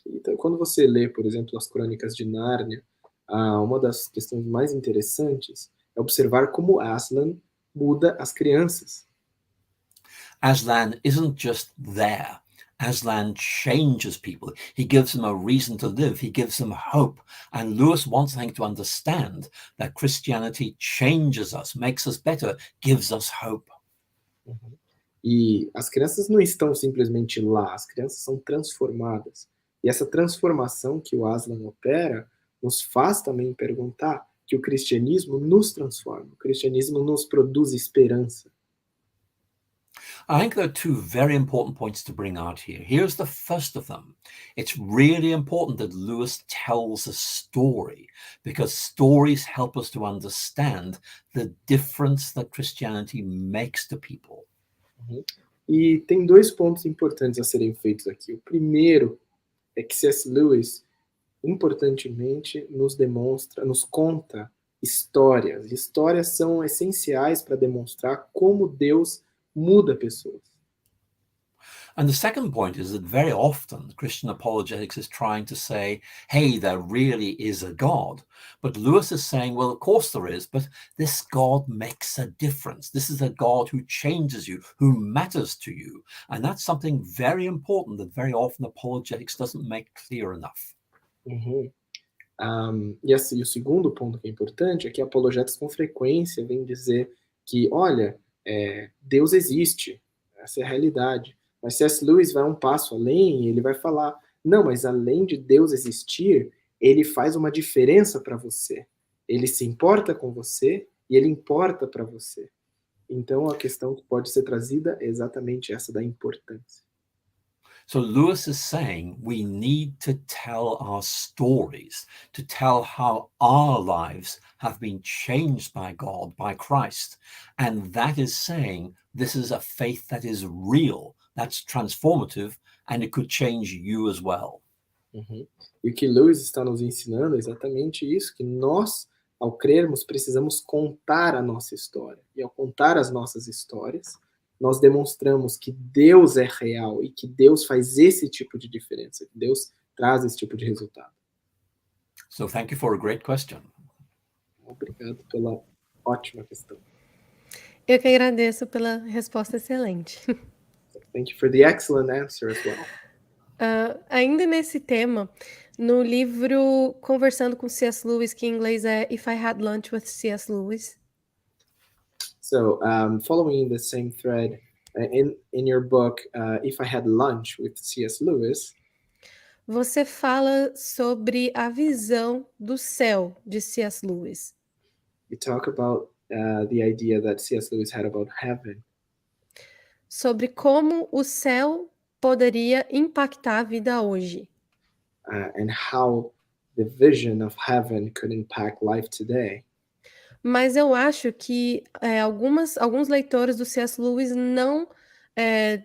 Então, quando você lê, por exemplo, as Crônicas de Nárnia, uma das questões mais interessantes é observar como Aslan muda as crianças. Aslan isn't just there. Aslan changes people. He gives them a reason to live. He gives them hope. And Lewis wants them to understand that Christianity changes us, makes us better, gives us hope. E as crianças não estão simplesmente lá, as crianças são transformadas. E essa transformação que o Aslan opera nos faz também perguntar que o cristianismo nos transforma, o cristianismo nos produz esperança. I think there are two very important points to bring out here. Here's the first of them. It's really important that Lewis tells a story, because stories help us to understand the difference that Christianity makes to people. E tem dois pontos importantes a serem feitos aqui. O primeiro é que C.S. Lewis, importantemente, nos conta histórias. Histórias são essenciais para demonstrar como Deus muda pessoas. And the second point is that very often Christian apologetics is trying to say, hey, there really is a God. But Lewis is saying, well, of course there is, but this God makes a difference. This is a God who changes you, who matters to you. And that's something very important that very often apologetics doesn't make clear enough. E o segundo ponto que é importante é que apologetas com frequência vêm dizer que, olha, Deus existe, essa é a realidade. Mas C.S. Lewis vai um passo além e ele vai falar, não, mas além de Deus existir, ele faz uma diferença para você. Ele se importa com você e ele importa para você. Então a questão que pode ser trazida é exatamente essa da importância. So Lewis is saying we need to tell our stories, to tell how our lives have been changed by God, by Christ. And that is saying this is a faith that is real, that's transformative, and it could change you as well. E o que Lewis está nos ensinando é exatamente isso, que nós, ao crermos, precisamos contar a nossa história. E ao contar as nossas histórias, nós demonstramos que Deus é real e que Deus faz esse tipo de diferença, que Deus traz esse tipo de resultado. So thank you for a great question. Obrigado pela ótima questão. Eu que agradeço pela resposta excelente. Thank you for the excellent answer as well. Ainda nesse tema, no livro Conversando com C.S. Lewis, que em inglês é If I Had Lunch with C.S. Lewis. So, following the same thread, in your book, If I Had Lunch with C.S. Lewis, você fala sobre a visão do céu de C.S. Lewis. You talk about the idea that C.S. Lewis had about heaven. Sobre como o céu poderia impactar a vida hoje. And how the vision of heaven could impact life today. Mas eu acho que alguns leitores do C.S. Lewis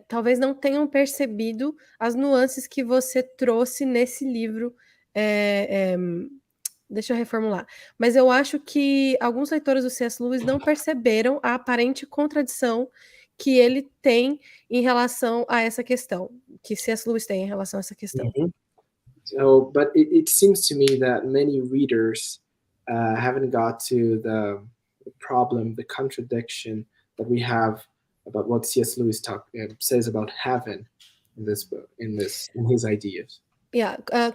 talvez não tenham percebido as nuances que você trouxe nesse livro. Deixa eu reformular. Mas eu acho que alguns leitores do C.S. Lewis não perceberam a aparente contradição que ele tem em relação a essa questão, que C.S. Lewis tem em relação a essa questão. So, but it seems to me that many readers haven't got to the problem, the contradiction that we have about what C.S. Lewis says about heaven in this book, in his ideas.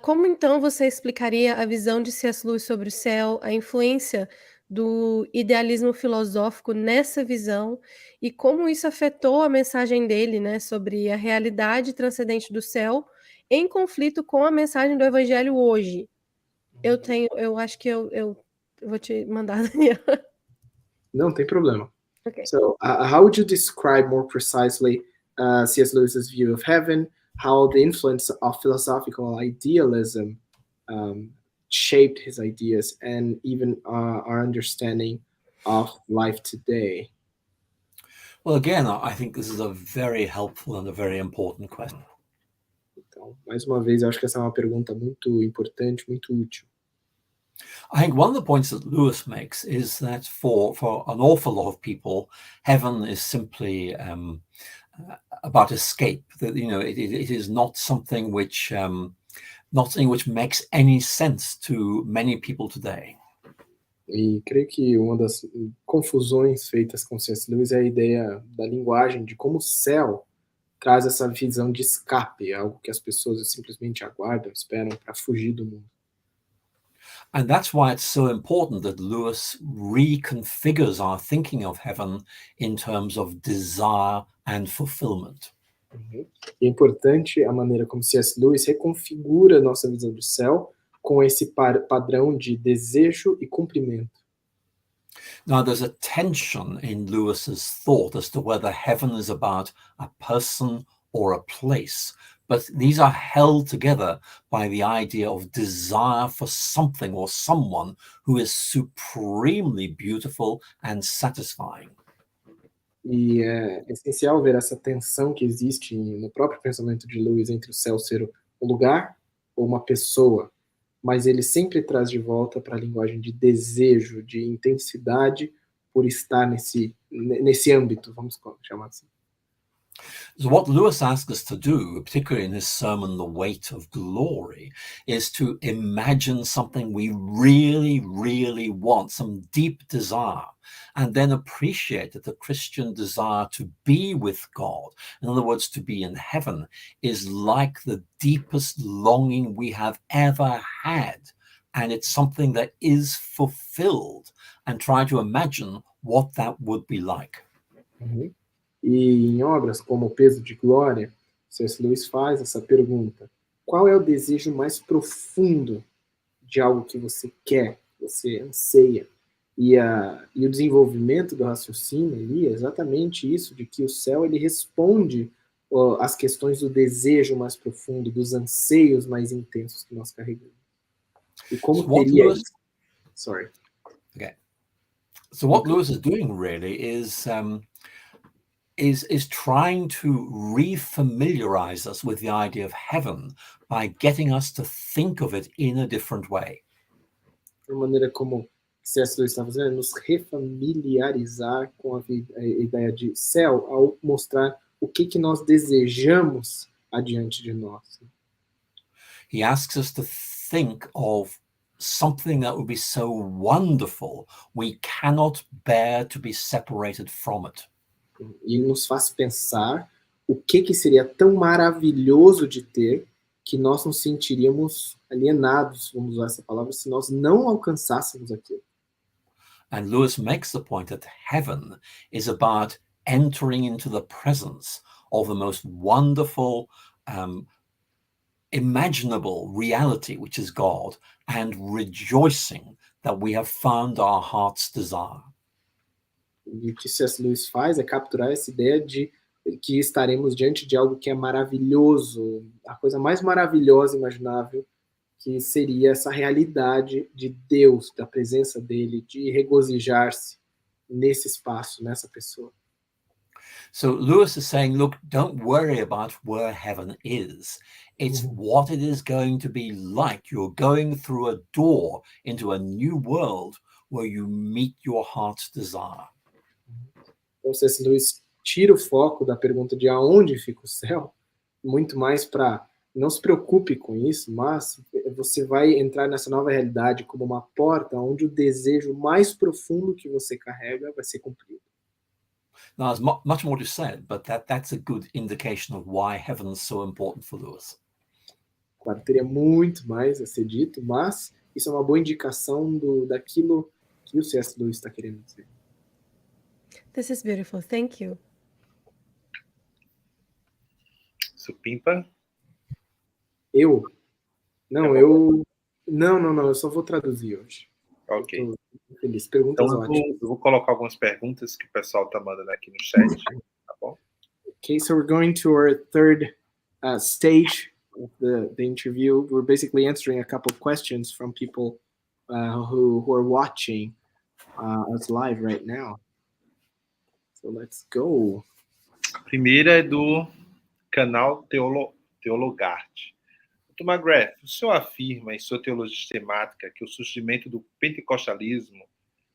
Como então você explicaria a visão de C.S. Lewis sobre o céu, a influência do idealismo filosófico nessa visão e como isso afetou a mensagem dele, né, sobre a realidade transcendente do céu em conflito com a mensagem do evangelho hoje? Eu acho que eu vou te mandar, Daniel. Não tem problema. Okay. So, how would you describe more precisely C.S. Lewis's view of heaven, how the influence of philosophical idealism shaped his ideas and even our understanding of life today? Well, again, I think this is a very helpful and a very important question. Então, mais uma vez, eu acho que essa é uma pergunta muito importante, muito útil. I think one of the points that Lewis makes is that for an awful lot of people, heaven is simply about escape. That it is not something which not something which makes any sense to many people today. E creio que uma das confusões feitas com C.S. Lewis é a ideia da linguagem, de como o céu traz essa visão de escape, algo que as pessoas simplesmente aguardam, esperam para fugir do mundo. And that's why it's so important that Lewis reconfigures our thinking of heaven in terms of desire and fulfillment. E é importante a maneira como C.S. Lewis reconfigura a nossa visão do céu com esse padrão de desejo e cumprimento. Now, there's a tension in Lewis's thought as to whether heaven is about a person or a place, but these are held together by the idea of desire for something or someone who is supremely beautiful and satisfying. E é essencial ver essa tensão que existe no próprio pensamento de Lewis entre o céu ser um lugar ou uma pessoa, mas ele sempre traz de volta para a linguagem de desejo, de intensidade por estar nesse âmbito, vamos chamar assim. So what Lewis asks us to do, particularly in his sermon, The Weight of Glory, is to imagine something we really, really want, some deep desire, and then appreciate that the Christian desire to be with God, in other words, to be in heaven, is like the deepest longing we have ever had. And it's something that is fulfilled, and try to imagine what that would be like. Uhum. E em obras como O Peso de Glória, C.S. Lewis faz essa pergunta: qual é o desejo mais profundo de algo que você quer, que você anseia? E o desenvolvimento do raciocínio ali é exatamente isso, de que o céu ele responde às questões do desejo mais profundo, dos anseios mais intensos que nós carregamos. E como teria isso? Sorry. Okay. So what Lewis is doing really is trying to refamiliarize us with the idea of heaven by getting us to think of it in a different way. A maneira como C.S. Lewis está fazendo é nos refamiliarizar com a ideia de céu ao mostrar o que nós desejamos adiante de nós. He asks us to think of something that would be so wonderful we cannot bear to be separated from it. E nos faz pensar o que seria tão maravilhoso de ter que nós nos sentiríamos alienados, vamos usar essa palavra, se nós não alcançássemos aquilo. And Lewis makes the point that heaven is about entering into the presence of the most wonderful, imaginable reality, which is God, and rejoicing that we have found our heart's desire. E o que C.S. Lewis faz é capturar essa ideia de que estaremos diante de algo que é maravilhoso, a coisa mais maravilhosa imaginável, que seria essa realidade de Deus, da presença dele, de regozijar-se nesse espaço, nessa pessoa. So Lewis is saying, look, don't worry about where heaven is. It's what it is going to be like. You're going through a door into a new world where you meet your heart's desire. Então, C.S. Lewis tira o foco da pergunta de aonde fica o céu, muito mais para não se preocupe com isso, mas você vai entrar nessa nova realidade como uma porta onde o desejo mais profundo que você carrega vai ser cumprido. Now, there's much more to say, but that's a good indication of why heaven is so important for Lewis. Claro, teria muito mais a ser dito, mas isso é uma boa indicação daquilo que o C.S. Lewis está querendo dizer. This is beautiful. Thank you. Supimpa? Eu? Não, eu só vou traduzir hoje. Ok. Eu tô feliz. Perguntas Então ótimas. eu vou colocar algumas perguntas que o pessoal está mandando aqui no chat, tá bom? Okay, so we're going to our third stage of the interview. We're basically answering a couple of questions from people who are watching us live right now. So let's go. A primeira é do canal Teologarte. Dr. McGrath, o senhor afirma em sua teologia sistemática que o surgimento do pentecostalismo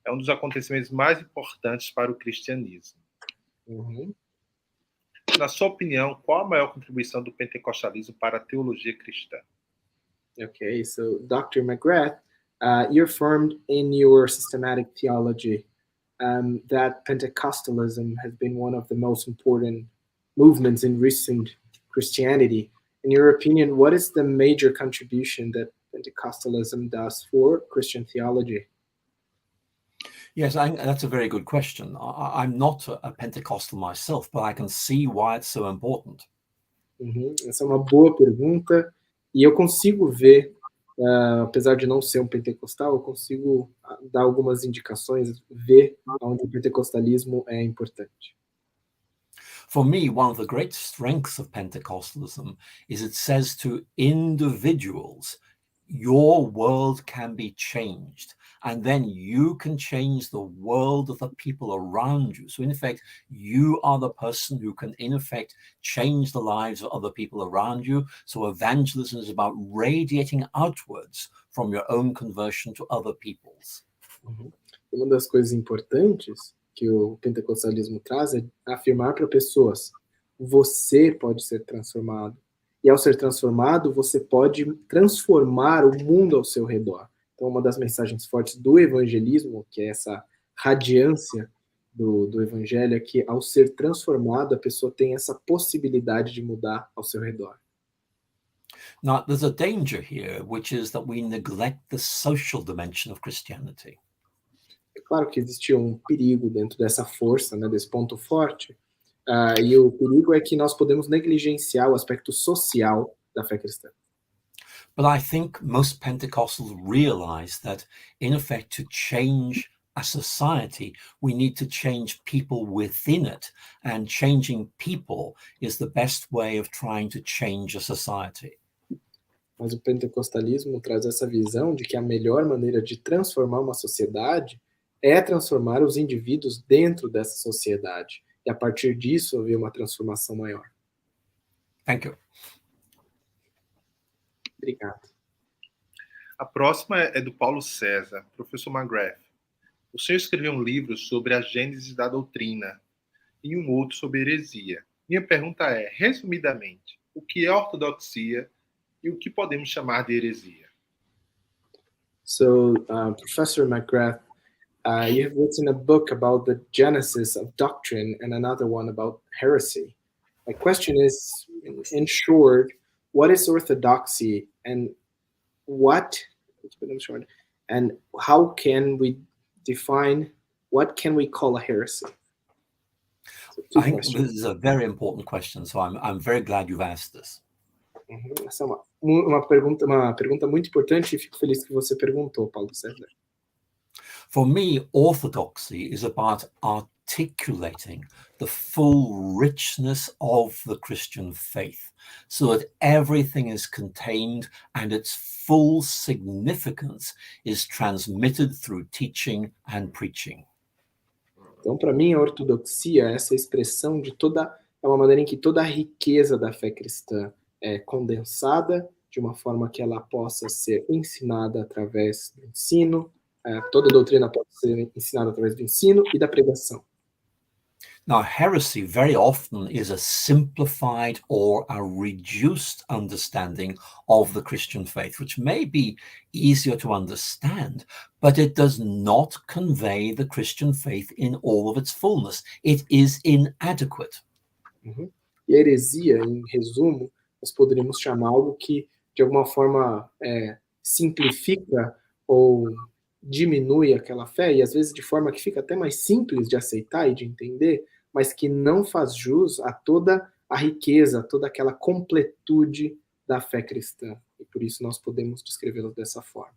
é um dos acontecimentos mais importantes para o cristianismo. Uhum. Na sua opinião, qual a maior contribuição do pentecostalismo para a teologia cristã? Okay, so Dr. McGrath, you affirmed in your systematic theology that Pentecostalism has been one of the most important movements in recent Christianity. In your opinion, what is the major contribution that Pentecostalism does for Christian theology? Yes, that's a very good question. I'm not a Pentecostal myself, but I can see why it's so important. Essa é uma boa pergunta e eu consigo ver, apesar de não ser um pentecostal, eu consigo dar algumas indicações, ver onde o pentecostalismo é importante. For me, one of the great strengths of Pentecostalism is it says to individuals, your world can be changed, and then you can change the world of the people around you. So in effect, you are the person who can, in effect, change the lives of other people around you. So evangelism is about radiating outwards from your own conversion to other people's. Uma das coisas importantes que o pentecostalismo traz é afirmar para pessoas: você pode ser transformado. E ao ser transformado, você pode transformar o mundo ao seu redor. Então, uma das mensagens fortes do evangelismo, que é essa radiância do evangelho, é que ao ser transformado, a pessoa tem essa possibilidade de mudar ao seu redor. Now, there's a danger here, which is that we neglect the social dimension of Christianity. É claro que existe um perigo dentro dessa força, né, desse ponto forte, e o perigo é que nós podemos negligenciar o aspecto social da fé cristã. But I think most Pentecostals realize that, in effect, to change a society, we need to change people within it, and changing people is the best way of trying to change a society. Mas o pentecostalismo traz essa visão de que a melhor maneira de transformar uma sociedade é transformar os indivíduos dentro dessa sociedade. E a partir disso haver uma transformação maior. Thank you. Obrigado. A próxima é do Paulo César, professor McGrath. O senhor escreveu um livro sobre a gênese da doutrina e um outro sobre heresia. Minha pergunta é, resumidamente, o que é ortodoxia e o que podemos chamar de heresia? So, Professor McGrath, you have written a book about the genesis of doctrine and another one about heresy. My question is, in short, what is orthodoxy and how can we define, what can we call a heresy? So, I think this is a very important question, so I'm very glad you've asked this. Essa é uma pergunta muito importante e fico feliz que você perguntou, Paulo César. For me, orthodoxy is about articulating the full richness of the Christian faith so that everything is contained and its full significance is transmitted through teaching and preaching. Então, para mim, a ortodoxia é essa expressão de é uma maneira em que toda a riqueza da fé cristã é condensada de uma forma que ela possa ser ensinada através do ensino, toda a doutrina pode ser ensinada através do ensino e da pregação. Now, heresy very often is a simplified or a reduced understanding of the Christian faith, which may be easier to understand, but it does not convey the Christian faith in all of its fullness. It is inadequate. E a heresia, em resumo, nós poderíamos chamar algo que, de alguma forma, simplifica ou diminui aquela fé, e às vezes de forma que fica até mais simples de aceitar e de entender, mas que não faz jus a toda a riqueza, toda aquela completude da fé cristã. E por isso nós podemos descrevê-lo dessa forma.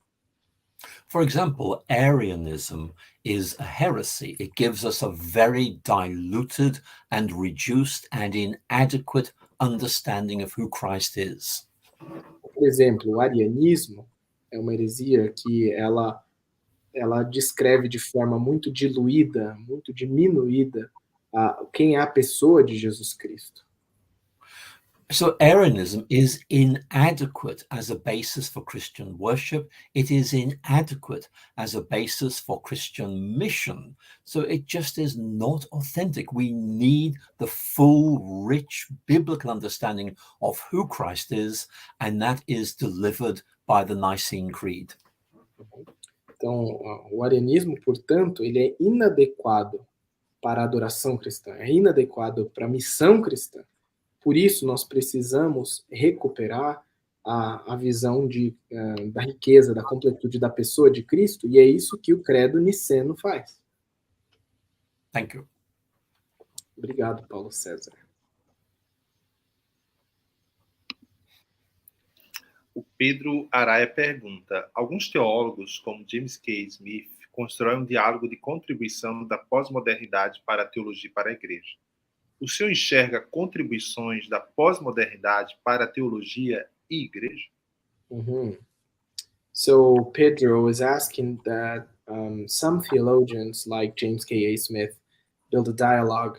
For example, Arianism is a heresy. It gives us a very diluted and reduced and inadequate understanding of who Christ is. Por exemplo, o arianismo é uma heresia que ela descreve de forma muito diluída, muito diminuída, quem é a pessoa de Jesus Cristo. So Arianism is inadequate as a basis for Christian worship. It is inadequate as a basis for Christian mission. So it just is not authentic. We need the full, rich biblical understanding of who Christ is, and that is delivered by the Nicene Creed. Então, o arianismo, portanto, ele é inadequado para a adoração cristã, é inadequado para a missão cristã. Por isso, nós precisamos recuperar a visão da riqueza, da completude da pessoa de Cristo, e é isso que o credo niceno faz. Thank you. Obrigado, Paulo César. O Pedro Araia pergunta: alguns teólogos, como James K. Smith, constroem um diálogo de contribuição da pós-modernidade para a teologia e para a igreja. O senhor enxerga contribuições da pós-modernidade para a teologia e igreja? So Pedro is asking that some theologians like James K. Smith build a dialogue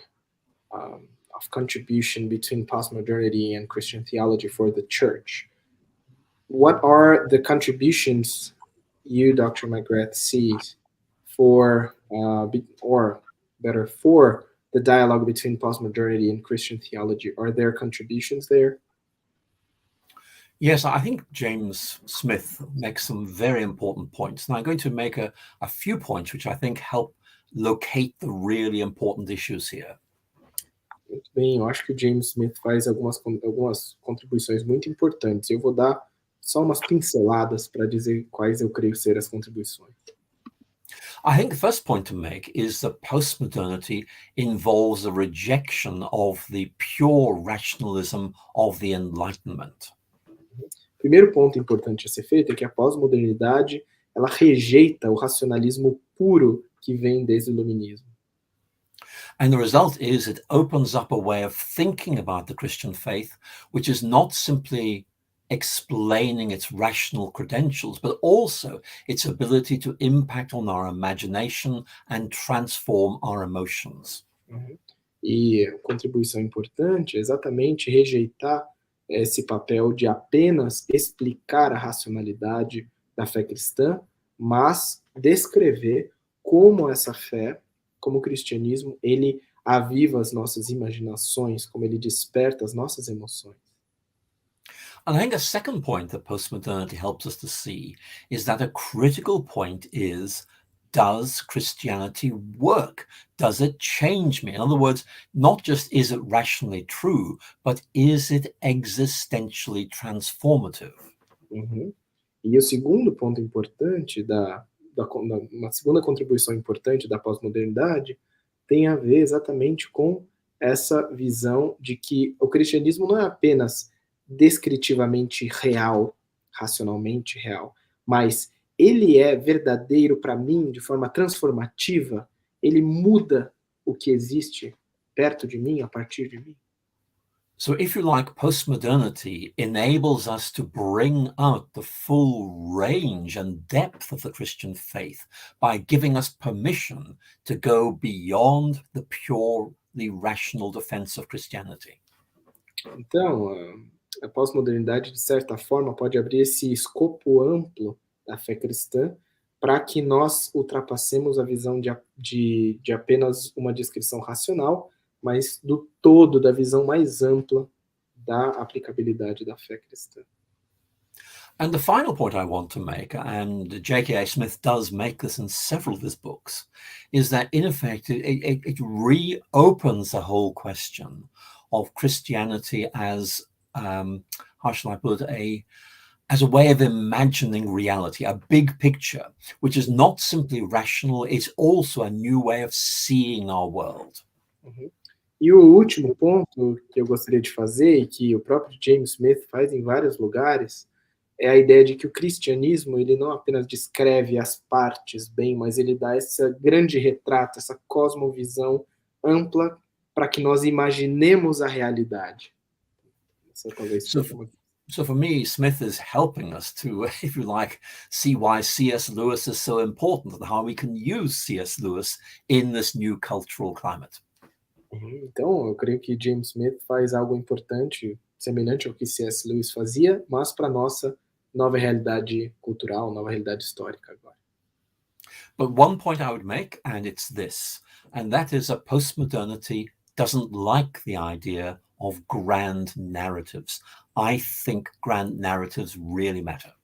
of contribution between postmodernity and Christian theology for the church. What are the contributions you, Dr. McGrath, sees for the dialogue between postmodernity and Christian theology? Are there contributions there? Yes, I think James Smith makes some very important points. And I'm going to make a few points which I think help locate the really important issues here. Muito bem, eu acho que o James Smith faz algumas contribuições muito importantes. Eu vou dar só umas pinceladas para dizer quais eu creio ser as contribuições. I think the first point to make is that postmodernity involves a rejection of the pure rationalism of the Enlightenment. O primeiro ponto importante a ser feito é que a pós-modernidade ela rejeita o racionalismo puro que vem desde o iluminismo. And the result is it opens up a way of thinking about the Christian faith, which is not simply explaining its rational credentials, but also its ability to impact on our imagination and transform our emotions. E a contribuição importante é exatamente rejeitar esse papel de apenas explicar a racionalidade da fé cristã, mas descrever como essa fé, como o cristianismo, ele aviva as nossas imaginações, como ele desperta as nossas emoções. And I think a second point that postmodernity helps us to see is that a critical point is, does Christianity work? Does it change me? In other words, not just is it rationally true, but is it existentially transformative? E o segundo ponto importante, uma segunda contribuição importante da pós-modernidade tem a ver exatamente com essa visão de que o cristianismo não é apenas descritivamente real, racionalmente real, mas ele é verdadeiro para mim de forma transformativa, ele muda o que existe perto de mim, a partir de mim. So if you like, postmodernity enables us to bring out the full range and depth of the Christian faith by giving us permission to go beyond the purely rational defense of Christianity. Então, a pós-modernidade, de certa forma, pode abrir esse escopo amplo da fé cristã para que nós ultrapassemos a visão de apenas uma descrição racional, mas do todo, da visão mais ampla da aplicabilidade da fé cristã. And the final point I want to make, and J.K.A. Smith does make this in several of his books, is that in effect it reopens the whole question of Christianity as how shall I put it, as a way of imagining reality, a big picture, which is not simply rational, it's also a new way of seeing our world. E o último ponto que eu gostaria de fazer, e que o próprio James Smith faz em vários lugares, é a ideia de que o cristianismo ele não apenas descreve as partes bem, mas ele dá esse grande retrato, essa cosmovisão ampla para que nós imaginemos a realidade. So for me, Smith is helping us to, if you like, see why C.S. Lewis is so important and how we can use C.S. Lewis in this new cultural climate. Então, eu creio que James Smith faz algo importante semelhante ao que C.S. Lewis fazia, mas para a nossa nova realidade cultural, nova realidade histórica agora. But one point I would make, and it's this, and that is that postmodernity doesn't like the idea of grand narratives. I think grand narratives really matter.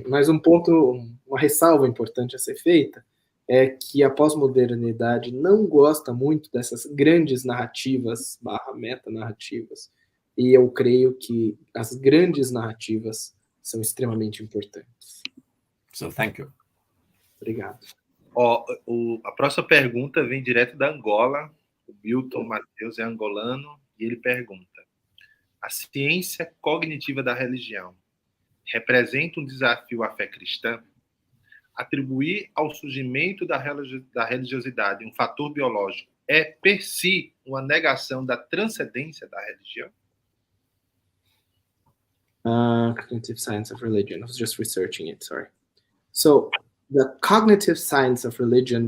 Mas um ponto, uma ressalva importante a ser feita é que a pós-modernidade não gosta muito dessas grandes narrativas / metanarrativas, e eu creio que as grandes narrativas são extremamente importantes. So thank you. Obrigado. A próxima pergunta vem direto da Angola. O Milton Matheus é angolano e ele pergunta: a ciência cognitiva da religião representa um desafio à fé cristã? Atribuir ao surgimento da religiosidade um fator biológico é, per si, uma negação da transcendência da religião? Cognitive science of religion. I was just researching it, sorry. So, the cognitive science of religion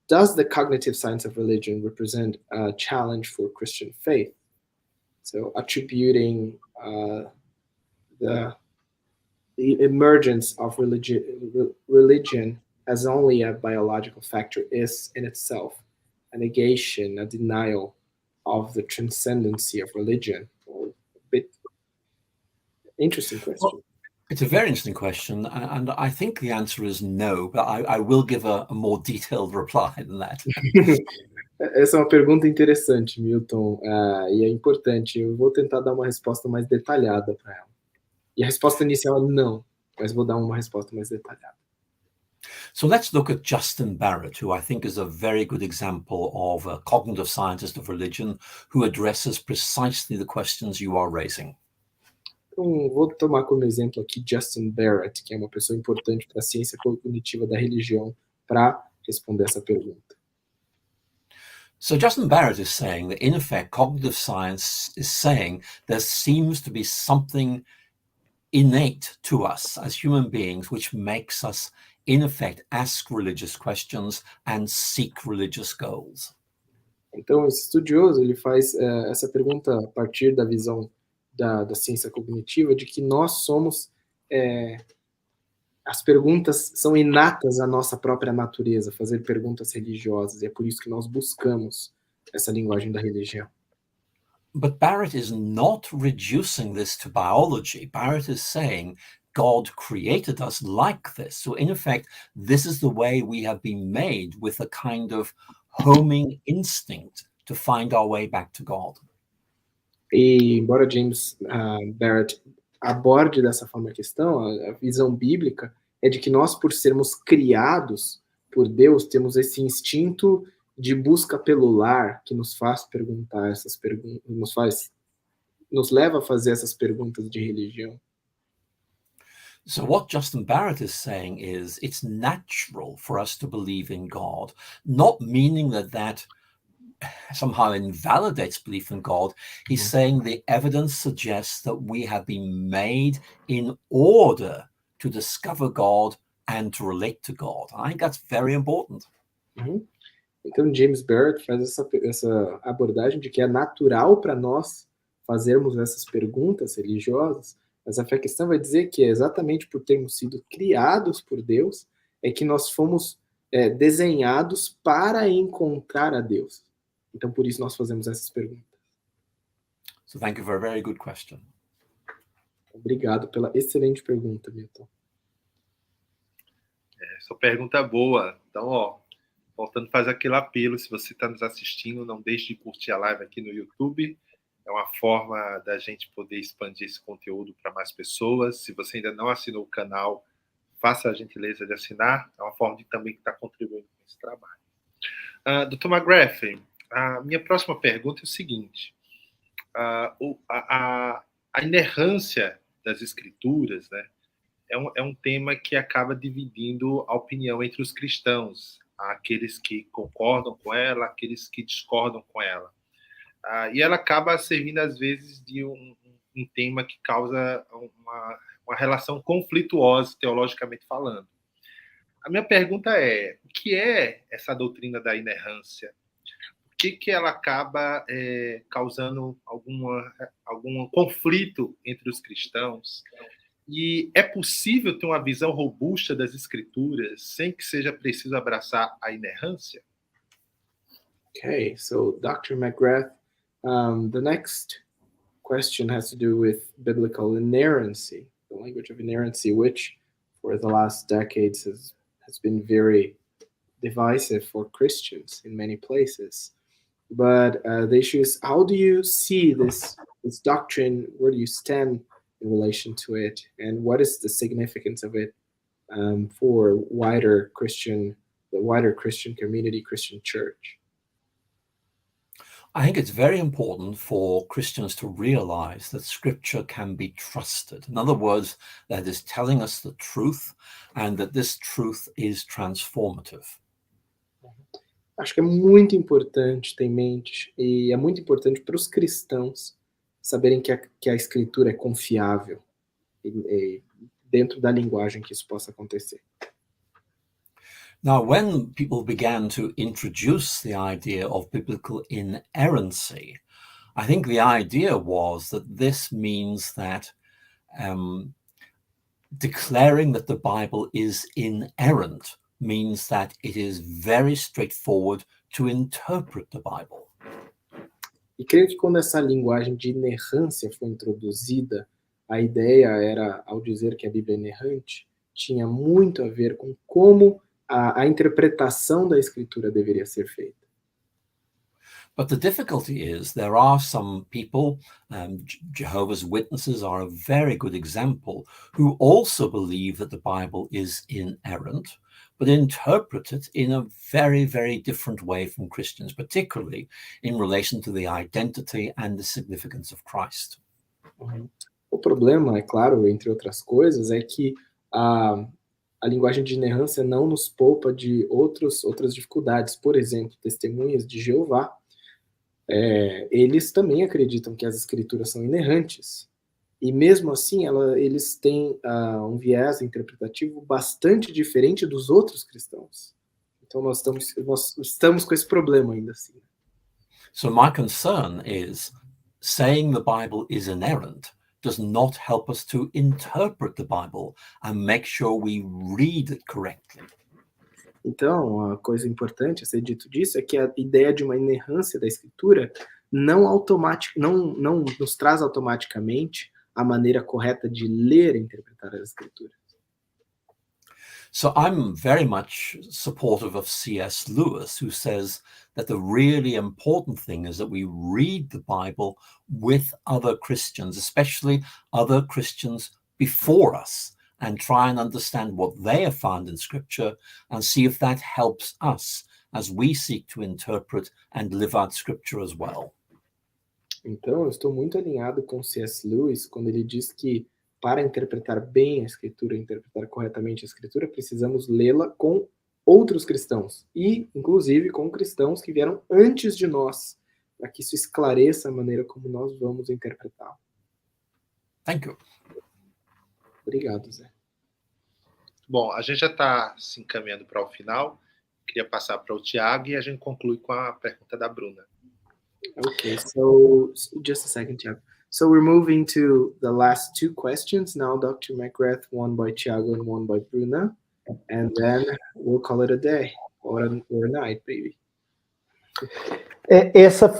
does the cognitive science of religion represent a challenge for Christian faith? So, attributing the emergence of religion as only a biological factor is in itself a negation, a denial of the transcendency of religion. A bit interesting question. Well, it's a very interesting question, and I think the answer is no, but I will give a more detailed reply than that. Essa é uma pergunta interessante, Milton, e é importante. Eu vou tentar dar uma resposta mais detalhada para ela. E a resposta inicial é não, mas vou dar uma resposta mais detalhada. So let's look at Justin Barrett, who I think is a very good example of a cognitive scientist of religion who addresses precisely the questions you are raising. Então, vou tomar como exemplo aqui Justin Barrett, que é uma pessoa importante para a ciência cognitiva da religião, para responder essa pergunta. So Justin Barrett is saying that, in effect, cognitive science is saying there seems to be something innate to us as human beings which makes us, in effect, ask religious questions and seek religious goals. Então, esse estudioso ele faz essa pergunta a partir da visão da ciência cognitiva, de que nós somos, as perguntas são inatas à nossa própria natureza, fazer perguntas religiosas, e é por isso que nós buscamos essa linguagem da religião. But Barrett is not reducing this to biology. Barrett is saying God created us like this. So in effect, this is the way we have been made, with a kind of homing instinct to find our way back to God. E embora James Barrett aborde dessa forma a questão, a visão bíblica é de que nós, por sermos criados por Deus, temos esse instinto de busca pelo lar que nos faz perguntar essas perguntas, nos leva a fazer essas perguntas de religião. So what Justin Barrett is saying is it's natural for us to believe in God, not meaning that somehow invalidates belief in God. He's saying the evidence suggests that we have been made in order to discover God and to relate to God. I think that's very important. Então, James Barrett faz essa abordagem de que é natural para nós fazermos essas perguntas religiosas, mas a fé cristã vai dizer que é exatamente por termos sido criados por Deus é que nós fomos desenhados para encontrar a Deus. Então, por isso nós fazemos essas perguntas. So thank you for a very good question. Obrigado pela excelente pergunta, Milton. Essa pergunta é boa. Então, voltando, faz aquele apelo. Se você está nos assistindo, não deixe de curtir a live aqui no YouTube. É uma forma da gente poder expandir esse conteúdo para mais pessoas. Se você ainda não assinou o canal, faça a gentileza de assinar. É uma forma de também estar contribuindo com esse trabalho. Dr. McGrath, a minha próxima pergunta é o seguinte. A inerrância das escrituras, né, é um tema que acaba dividindo a opinião entre os cristãos. Há aqueles que concordam com ela, aqueles que discordam com ela. E ela acaba servindo, às vezes, de um tema que causa uma relação conflituosa, teologicamente falando. A minha pergunta é, o que é essa doutrina da inerrância? Por que ela acaba causando algum conflito entre os cristãos. E é possível ter uma visão robusta das Escrituras sem que seja preciso abraçar a inerrância? Okay, so Dr. McGrath, the next question has to do with biblical inerrancy, the language of inerrancy, which for the last decades has been very divisive for Christians in many places. But the issue is, how do you see this doctrine? Where do you stand in relation to it, and what is the significance of it for the wider Christian community, Christian church? I think it's very important for Christians to realize that Scripture can be trusted. In other words, that is telling us the truth and that this truth is transformative. Acho que é muito importante ter em mente, e é muito importante para os cristãos saberem que a Escritura é confiável, e dentro da linguagem que isso possa acontecer. Now, when people began to introduce the idea of biblical inerrancy, I think the idea was that this means that declaring that the Bible is inerrant means that it is very straightforward to interpret the Bible. E creio que quando essa linguagem de inerrância foi introduzida, a ideia era, ao dizer que a Bíblia é inerrante, tinha muito a ver com como a interpretação da Escritura deveria ser feita. But the difficulty is there are some people, Jehovah's Witnesses are a very good example, who also believe that the Bible is inerrant, but interpret it in a very, very different way from Christians, particularly in relation to the identity and the significance of Christ. O problema, é claro, entre outras coisas, é que a linguagem de inerrância não nos poupa de outras dificuldades. Por exemplo, testemunhas de Jeová, eles também acreditam que as escrituras são inerrantes. E mesmo assim, eles têm um viés interpretativo bastante diferente dos outros cristãos. Então nós estamos com esse problema ainda assim. So my concern is saying the Bible is inerrant does not help us to interpret the Bible and make sure we read it correctly. Então, a coisa importante a ser dito disso é que a ideia de uma inerrância da Escritura não nos traz automaticamente a maneira correta de ler e interpretar as Escrituras. So I'm very much supportive of C.S. Lewis, who says that the really important thing is that we read the Bible with other Christians, especially other Christians before us, and try and understand what they have found in Scripture and see if that helps us as we seek to interpret and live out Scripture as well. Então, eu estou muito alinhado com C.S. Lewis quando ele diz que para interpretar bem a Escritura, interpretar corretamente a Escritura, precisamos lê-la com outros cristãos e, inclusive, com cristãos que vieram antes de nós, para que isso esclareça a maneira como nós vamos interpretá-la. Thank you. Obrigado, Zé. Bom, a gente já está se encaminhando para o final. Queria passar para o Tiago e a gente conclui com a pergunta da Bruna. Okay, so just a second, Tiago. So we're moving to the last two questions now, Dr. McGrath, one by Tiago and one by Bruna, and then we'll call it a day or a night, baby.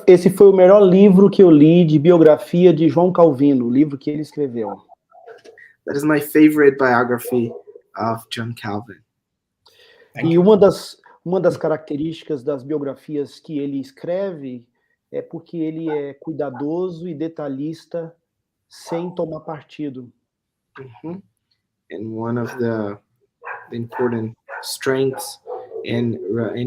Esse foi o melhor livro que eu li de biografia de João Calvino, o livro que ele escreveu. That is my favorite biography of John Calvin. E uma das características das biografias que ele escreve é porque ele é cuidadoso e detalhista sem tomar partido. Mm-hmm. And one of the important strengths in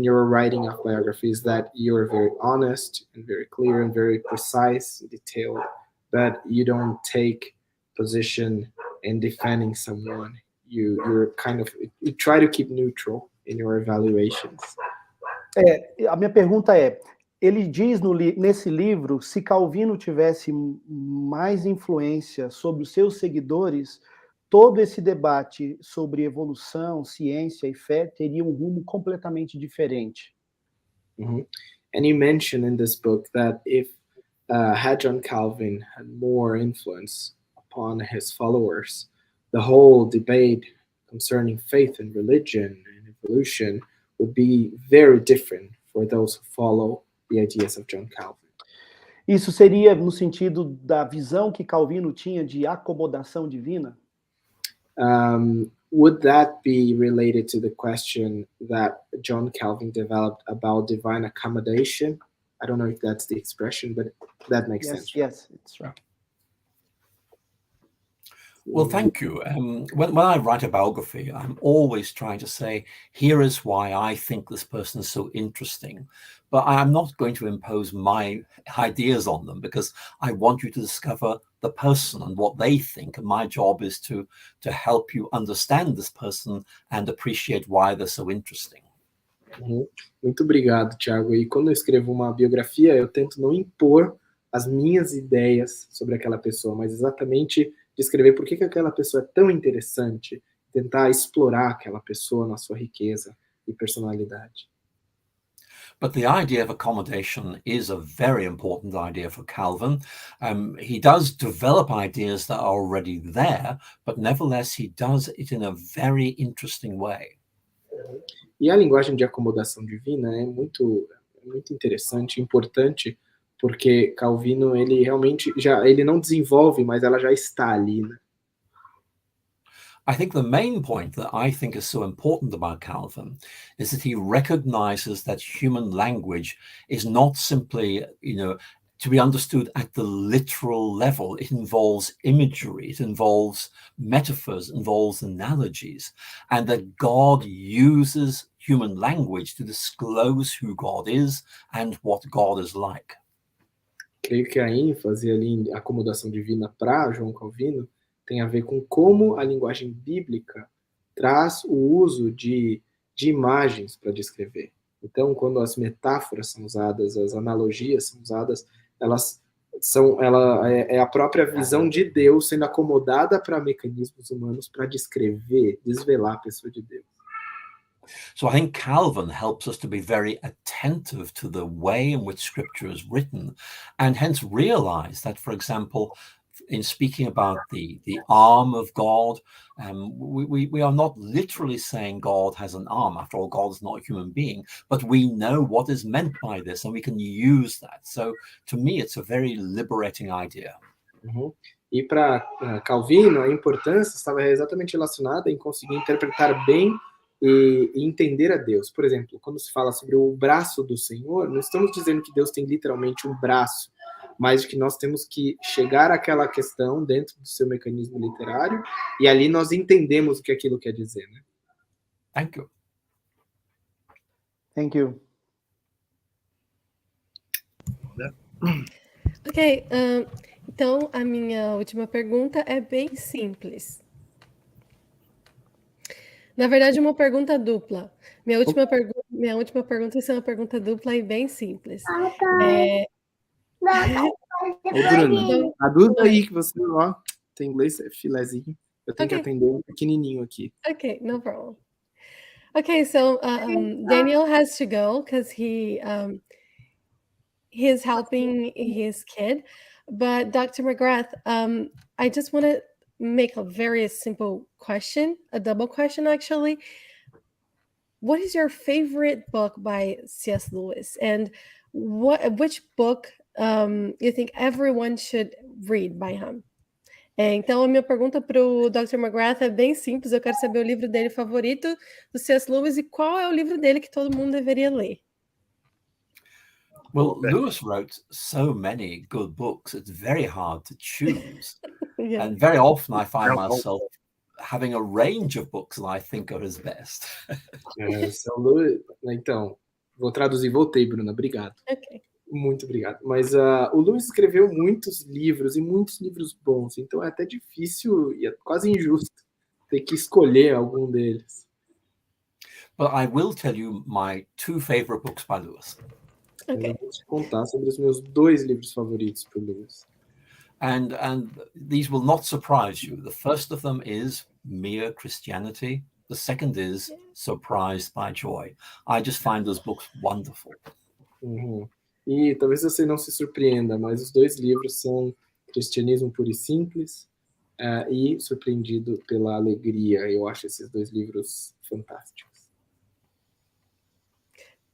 your writing of biography is that you're very honest and very clear and very precise and detailed, but you don't take position in defending someone. You try to keep neutral in your evaluations. A minha pergunta é, ele diz nesse livro, se Calvino tivesse mais influência sobre os seus seguidores, todo esse debate sobre evolução, ciência e fé teria um rumo completamente diferente. Mm-hmm. And you mentioned in this book that if had John Calvin had more influence upon his followers, the whole debate concerning faith and religion and evolution would be very different for those who follow the ideas of John Calvin. Isso seria no sentido da visão que Calvino tinha de acomodação divina? Would that be related to the question that John Calvin developed about divine accommodation? I don't know if that's the expression, but that makes sense. Yes, it's right. Well, thank you. When I write a biography, I'm always trying to say, here is why I think this person is so interesting. But I'm not going to impose my ideas on them, because I want you to discover the person and what they think. And my job is to help you understand this person and appreciate why they're so interesting. Muito obrigado, Thiago. E quando eu escrevo uma biografia, eu tento não impor as minhas ideias sobre aquela pessoa, mas exatamente descrever por que aquela pessoa é tão interessante, tentar explorar aquela pessoa na sua riqueza e personalidade. But the idea of accommodation is a very important idea for Calvin. He does develop ideas that are already there, but nevertheless he does it in a very interesting way. E a linguagem de acomodação divina é muito interessante, importante, porque Calvino, ele realmente ele não desenvolve, mas ela já está ali, né? I think the main point that I think is so important about Calvin is that he recognizes that human language is not simply, to be understood at the literal level. It involves imagery, it involves metaphors, involves analogies, and that God uses human language to disclose who God is and what God is like. Creio que a ênfase ali em acomodação divina para João Calvino tem a ver com como a linguagem bíblica traz o uso de imagens para descrever. Então, quando as metáforas são usadas, as analogias são usadas, ela é a própria visão de Deus sendo acomodada para mecanismos humanos para descrever, desvelar a pessoa de Deus. So I think Calvin helps us to be very attentive to the way in which Scripture is written, and hence realize that, for example, in speaking about the arm of God, we are not literally saying God has an arm. After all, God is not a human being, but we know what is meant by this, and we can use that. So to me, it's a very liberating idea. E para Calvino, a importância estava exatamente relacionada em conseguir interpretar bem e entender a Deus. Por exemplo, quando se fala sobre o braço do Senhor, não estamos dizendo que Deus tem literalmente um braço, mas que nós temos que chegar àquela questão dentro do seu mecanismo literário, e ali nós entendemos o que aquilo quer dizer, né? Thank you. Thank you. Ok, então a minha última pergunta é bem simples. Na verdade, uma pergunta dupla. Minha última pergunta é uma pergunta dupla e bem simples. Ô, Bruna, a dúvida aí que você, tem inglês, é filezinho. Eu tenho que atender um pequenininho aqui. Okay, no problem. Okay, so Daniel has to go because he's helping his kid. But Dr. McGrath, I just want to make a very simple question, a double question actually. What is your favorite book by C.S. Lewis? And which book you think everyone should read by him? Então, a minha pergunta para o Dr. McGrath é bem simples. Eu quero saber o livro dele favorito do C.S. Lewis e qual é o livro dele que todo mundo deveria ler. Well, Lewis wrote so many good books, it's very hard to choose. Yeah. And very often I find myself having a range of books that I think are his best. Então, vou traduzir, voltei, Bruna, obrigado. Okay. Muito obrigado. Mas o Lewis escreveu muitos livros, e muitos livros bons, então é até difícil e é quase injusto ter que escolher algum deles. But I will tell you my two favorite books by Lewis. Okay. Eu vou te contar sobre os meus 2 livros favoritos por Lewis. And these will not surprise you. The first of them is Mere Christianity. The second is Surprised by Joy. I just find those books wonderful. Uhum. E talvez você não se surpreenda, mas os dois livros são Cristianismo Puro e Simples e Surpreendido pela Alegria. Eu acho esses dois livros fantásticos.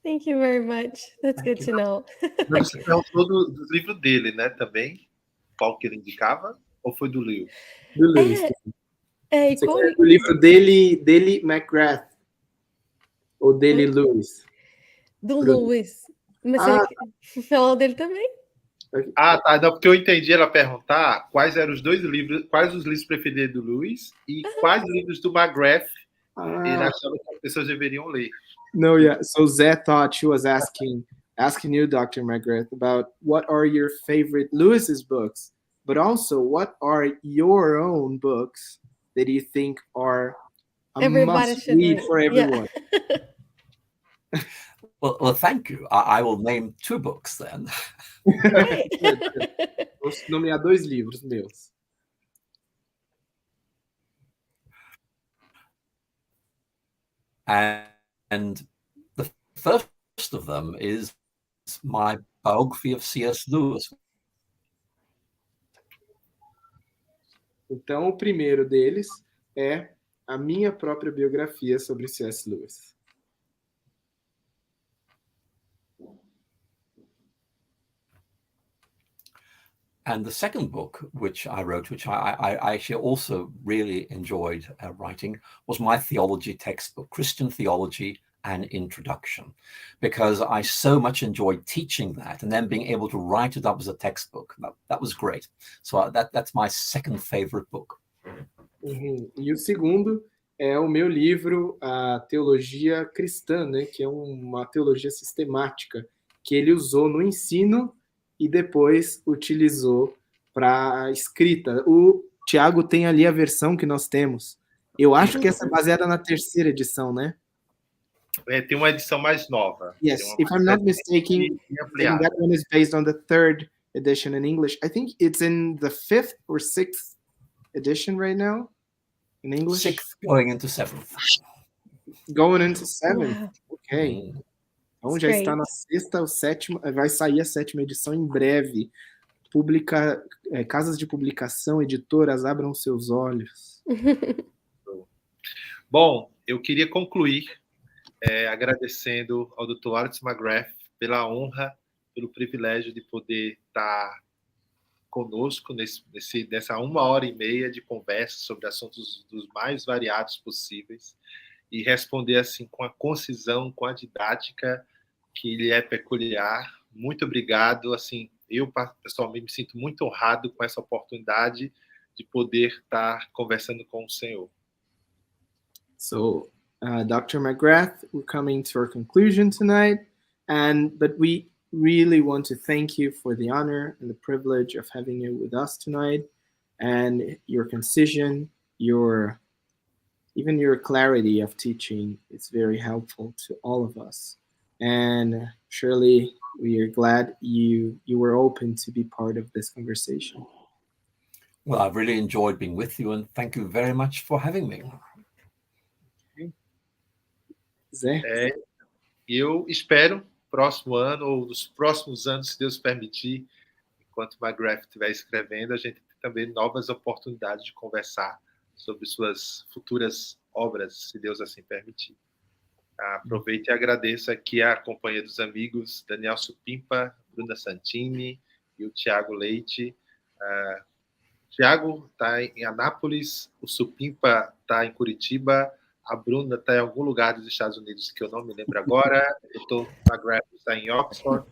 Thank you very much. That's good to know. Mas você perguntou do livro dele, né, também? Qual que ele indicava? Ou foi do Lewis? Do Lewis. E Você qual... conhece o livro dele McGrath? Ou dele Lewis? Do Lewis. Mas você falou dele também? Ah, tá. Não, porque eu entendi ela perguntar quais eram os dois livros, quais os livros preferidos do Lewis e quais livros do McGrath ele achava que as pessoas deveriam ler. No, yeah. So Zé thought she was asking you, Dr. McGrath, about what are your favorite Lewis's books, but also what are your own books that you think are a must read for everyone? Yeah. Well, thank you. I will name 2 books then. Vou nomear 2 livros meus. And the first of them is my biography of C.S. Lewis. Então, o primeiro deles é a minha própria biografia sobre C.S. Lewis. And the second book, which I wrote, which I actually also really enjoyed writing, was my theology textbook, Christian Theology, An Introduction, because I so much enjoyed teaching that and then being able to write it up as a textbook. That was great. So that's my second favorite book. Uhum. E o segundo é o meu livro, a Teologia Cristã, né, que é uma teologia sistemática que ele usou no ensino e depois utilizou para a escrita. O Tiago tem ali a versão que nós temos. Eu acho que essa é baseada na terceira edição, né? Tem uma edição mais nova. Yes, if I'm not mistaken, that one is based on the third edition in English. I think it's in the 5th or 6th edition right now in English. 6th going into 7th. Going into 7th. Wow. Ok. Então já está na 6ª ou 7ª, vai sair a 7ª edição em breve. Casas de publicação, editoras, abram seus olhos. Bom, eu queria concluir agradecendo ao Dr. Alister McGrath pela honra, pelo privilégio de poder estar conosco nessa 1h30 de conversa sobre assuntos dos mais variados possíveis e responder assim com a concisão, com a didática que lhe é peculiar. Muito obrigado. Assim, eu pessoalmente me sinto muito honrado com essa oportunidade de poder estar conversando com o Senhor. So, Dr. McGrath, we're coming to our conclusion tonight, but we really want to thank you for the honor and the privilege of having you with us tonight, and your concision, even your clarity of teaching is very helpful to all of us. And surely we are glad you were open to be part of this conversation. Well, I've really enjoyed being with you, and thank you very much for having me. Zé? Eu espero, próximo ano, ou nos próximos anos, se Deus permitir, enquanto o McGrath estiver escrevendo, a gente tem também novas oportunidades de conversar sobre suas futuras obras, se Deus assim permitir. Aproveito e agradeço aqui a companhia dos amigos Daniel Supimpa, Bruna Santini e o Tiago Leite. Tiago está em Anápolis, o Supimpa está em Curitiba, a Bruna está em algum lugar dos Estados Unidos que eu não me lembro agora, o Dr. McGrath está em Oxford,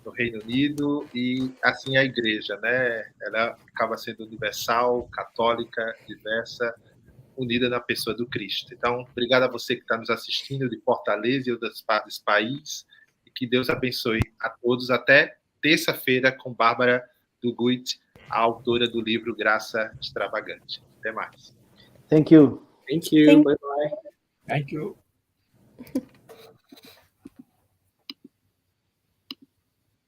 no Reino Unido, e assim a igreja, né? Ela acaba sendo universal, católica, diversa, unida na pessoa do Cristo. Então, obrigado a você que está nos assistindo de Fortaleza e outras partes do país, e que Deus abençoe a todos. Até terça-feira com Bárbara Duguit, a autora do livro Graça Extravagante. Até mais. Thank you. Thank you. Bye-bye. Thank you.